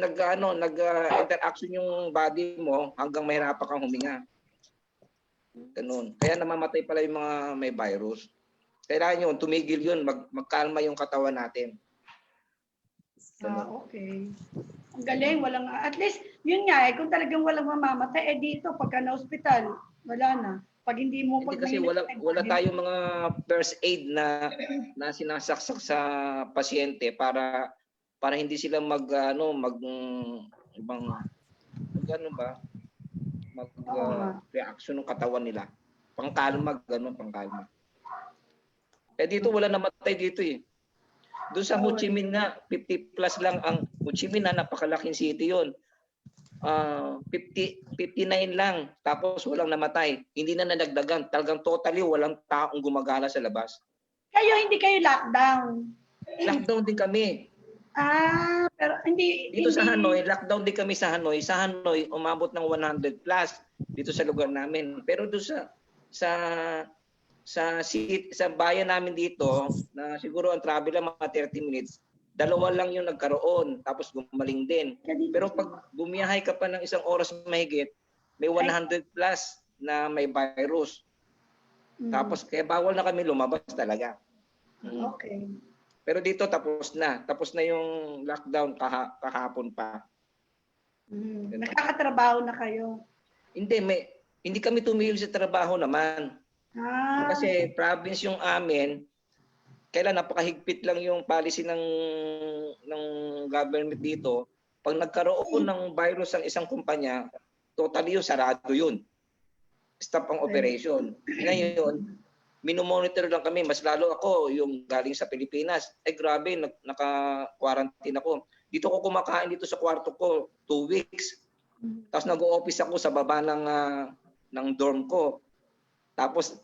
yung body mo hanggang mahirapan kang huminga. Ganun. Kaya namamatay pala yung mga may virus. Kailangan yun, tumigil yun, magkalma yung katawan natin. Okay. Ang galing, at least, yun nga kung talagang walang mamamatay, dito, pagka na-hospital, wala na. Pag hindi mo... Hindi kasi wala tayong mga first aid na sinasaksak sa pasyente para hindi sila reaction ng katawan nila. Pangkalma, pangkalma. Dito wala namatay dito Doon sa Ho Chi Minh nga, 50 plus lang ang Ho Chi Minh napakalaking city yun. 59 lang, tapos walang namatay. Hindi na nadagdagan. Talagang totally walang taong gumagala sa labas. Hindi kayo lockdown? Lockdown din kami. Pero hindi... Dito sa Hanoi, lockdown din kami sa Hanoi. Sa Hanoi, umabot ng 100 plus dito sa lugar namin. Pero doon sa sa bayan namin dito, na siguro ang travel lang mga 30 minutes, 2 lang yung nagkaroon, tapos gumaling din. Pero pag bumiyahay ka pa ng 1 oras mahigit, may 100 plus na may virus. Tapos kaya bawal na kami lumabas talaga. Okay. Pero dito tapos na. Tapos na yung lockdown kahapon pa. Nakakatrabaho na kayo. Hindi kami tumigil sa trabaho naman. Ah. Kasi province yung amin, kailan napakahigpit lang yung policy ng government dito. Pag nagkaroon ng virus ang isang kumpanya, totally yung sarado yun. Stop ang operation. Ngayon, minomonitor lang kami. Mas lalo ako, yung galing sa Pilipinas. Grabe, naka-quarantine ako. Dito ko kumakain dito sa kwarto ko, 2 weeks. Tapos nag-o-office ako sa baba ng dorm ko. Tapos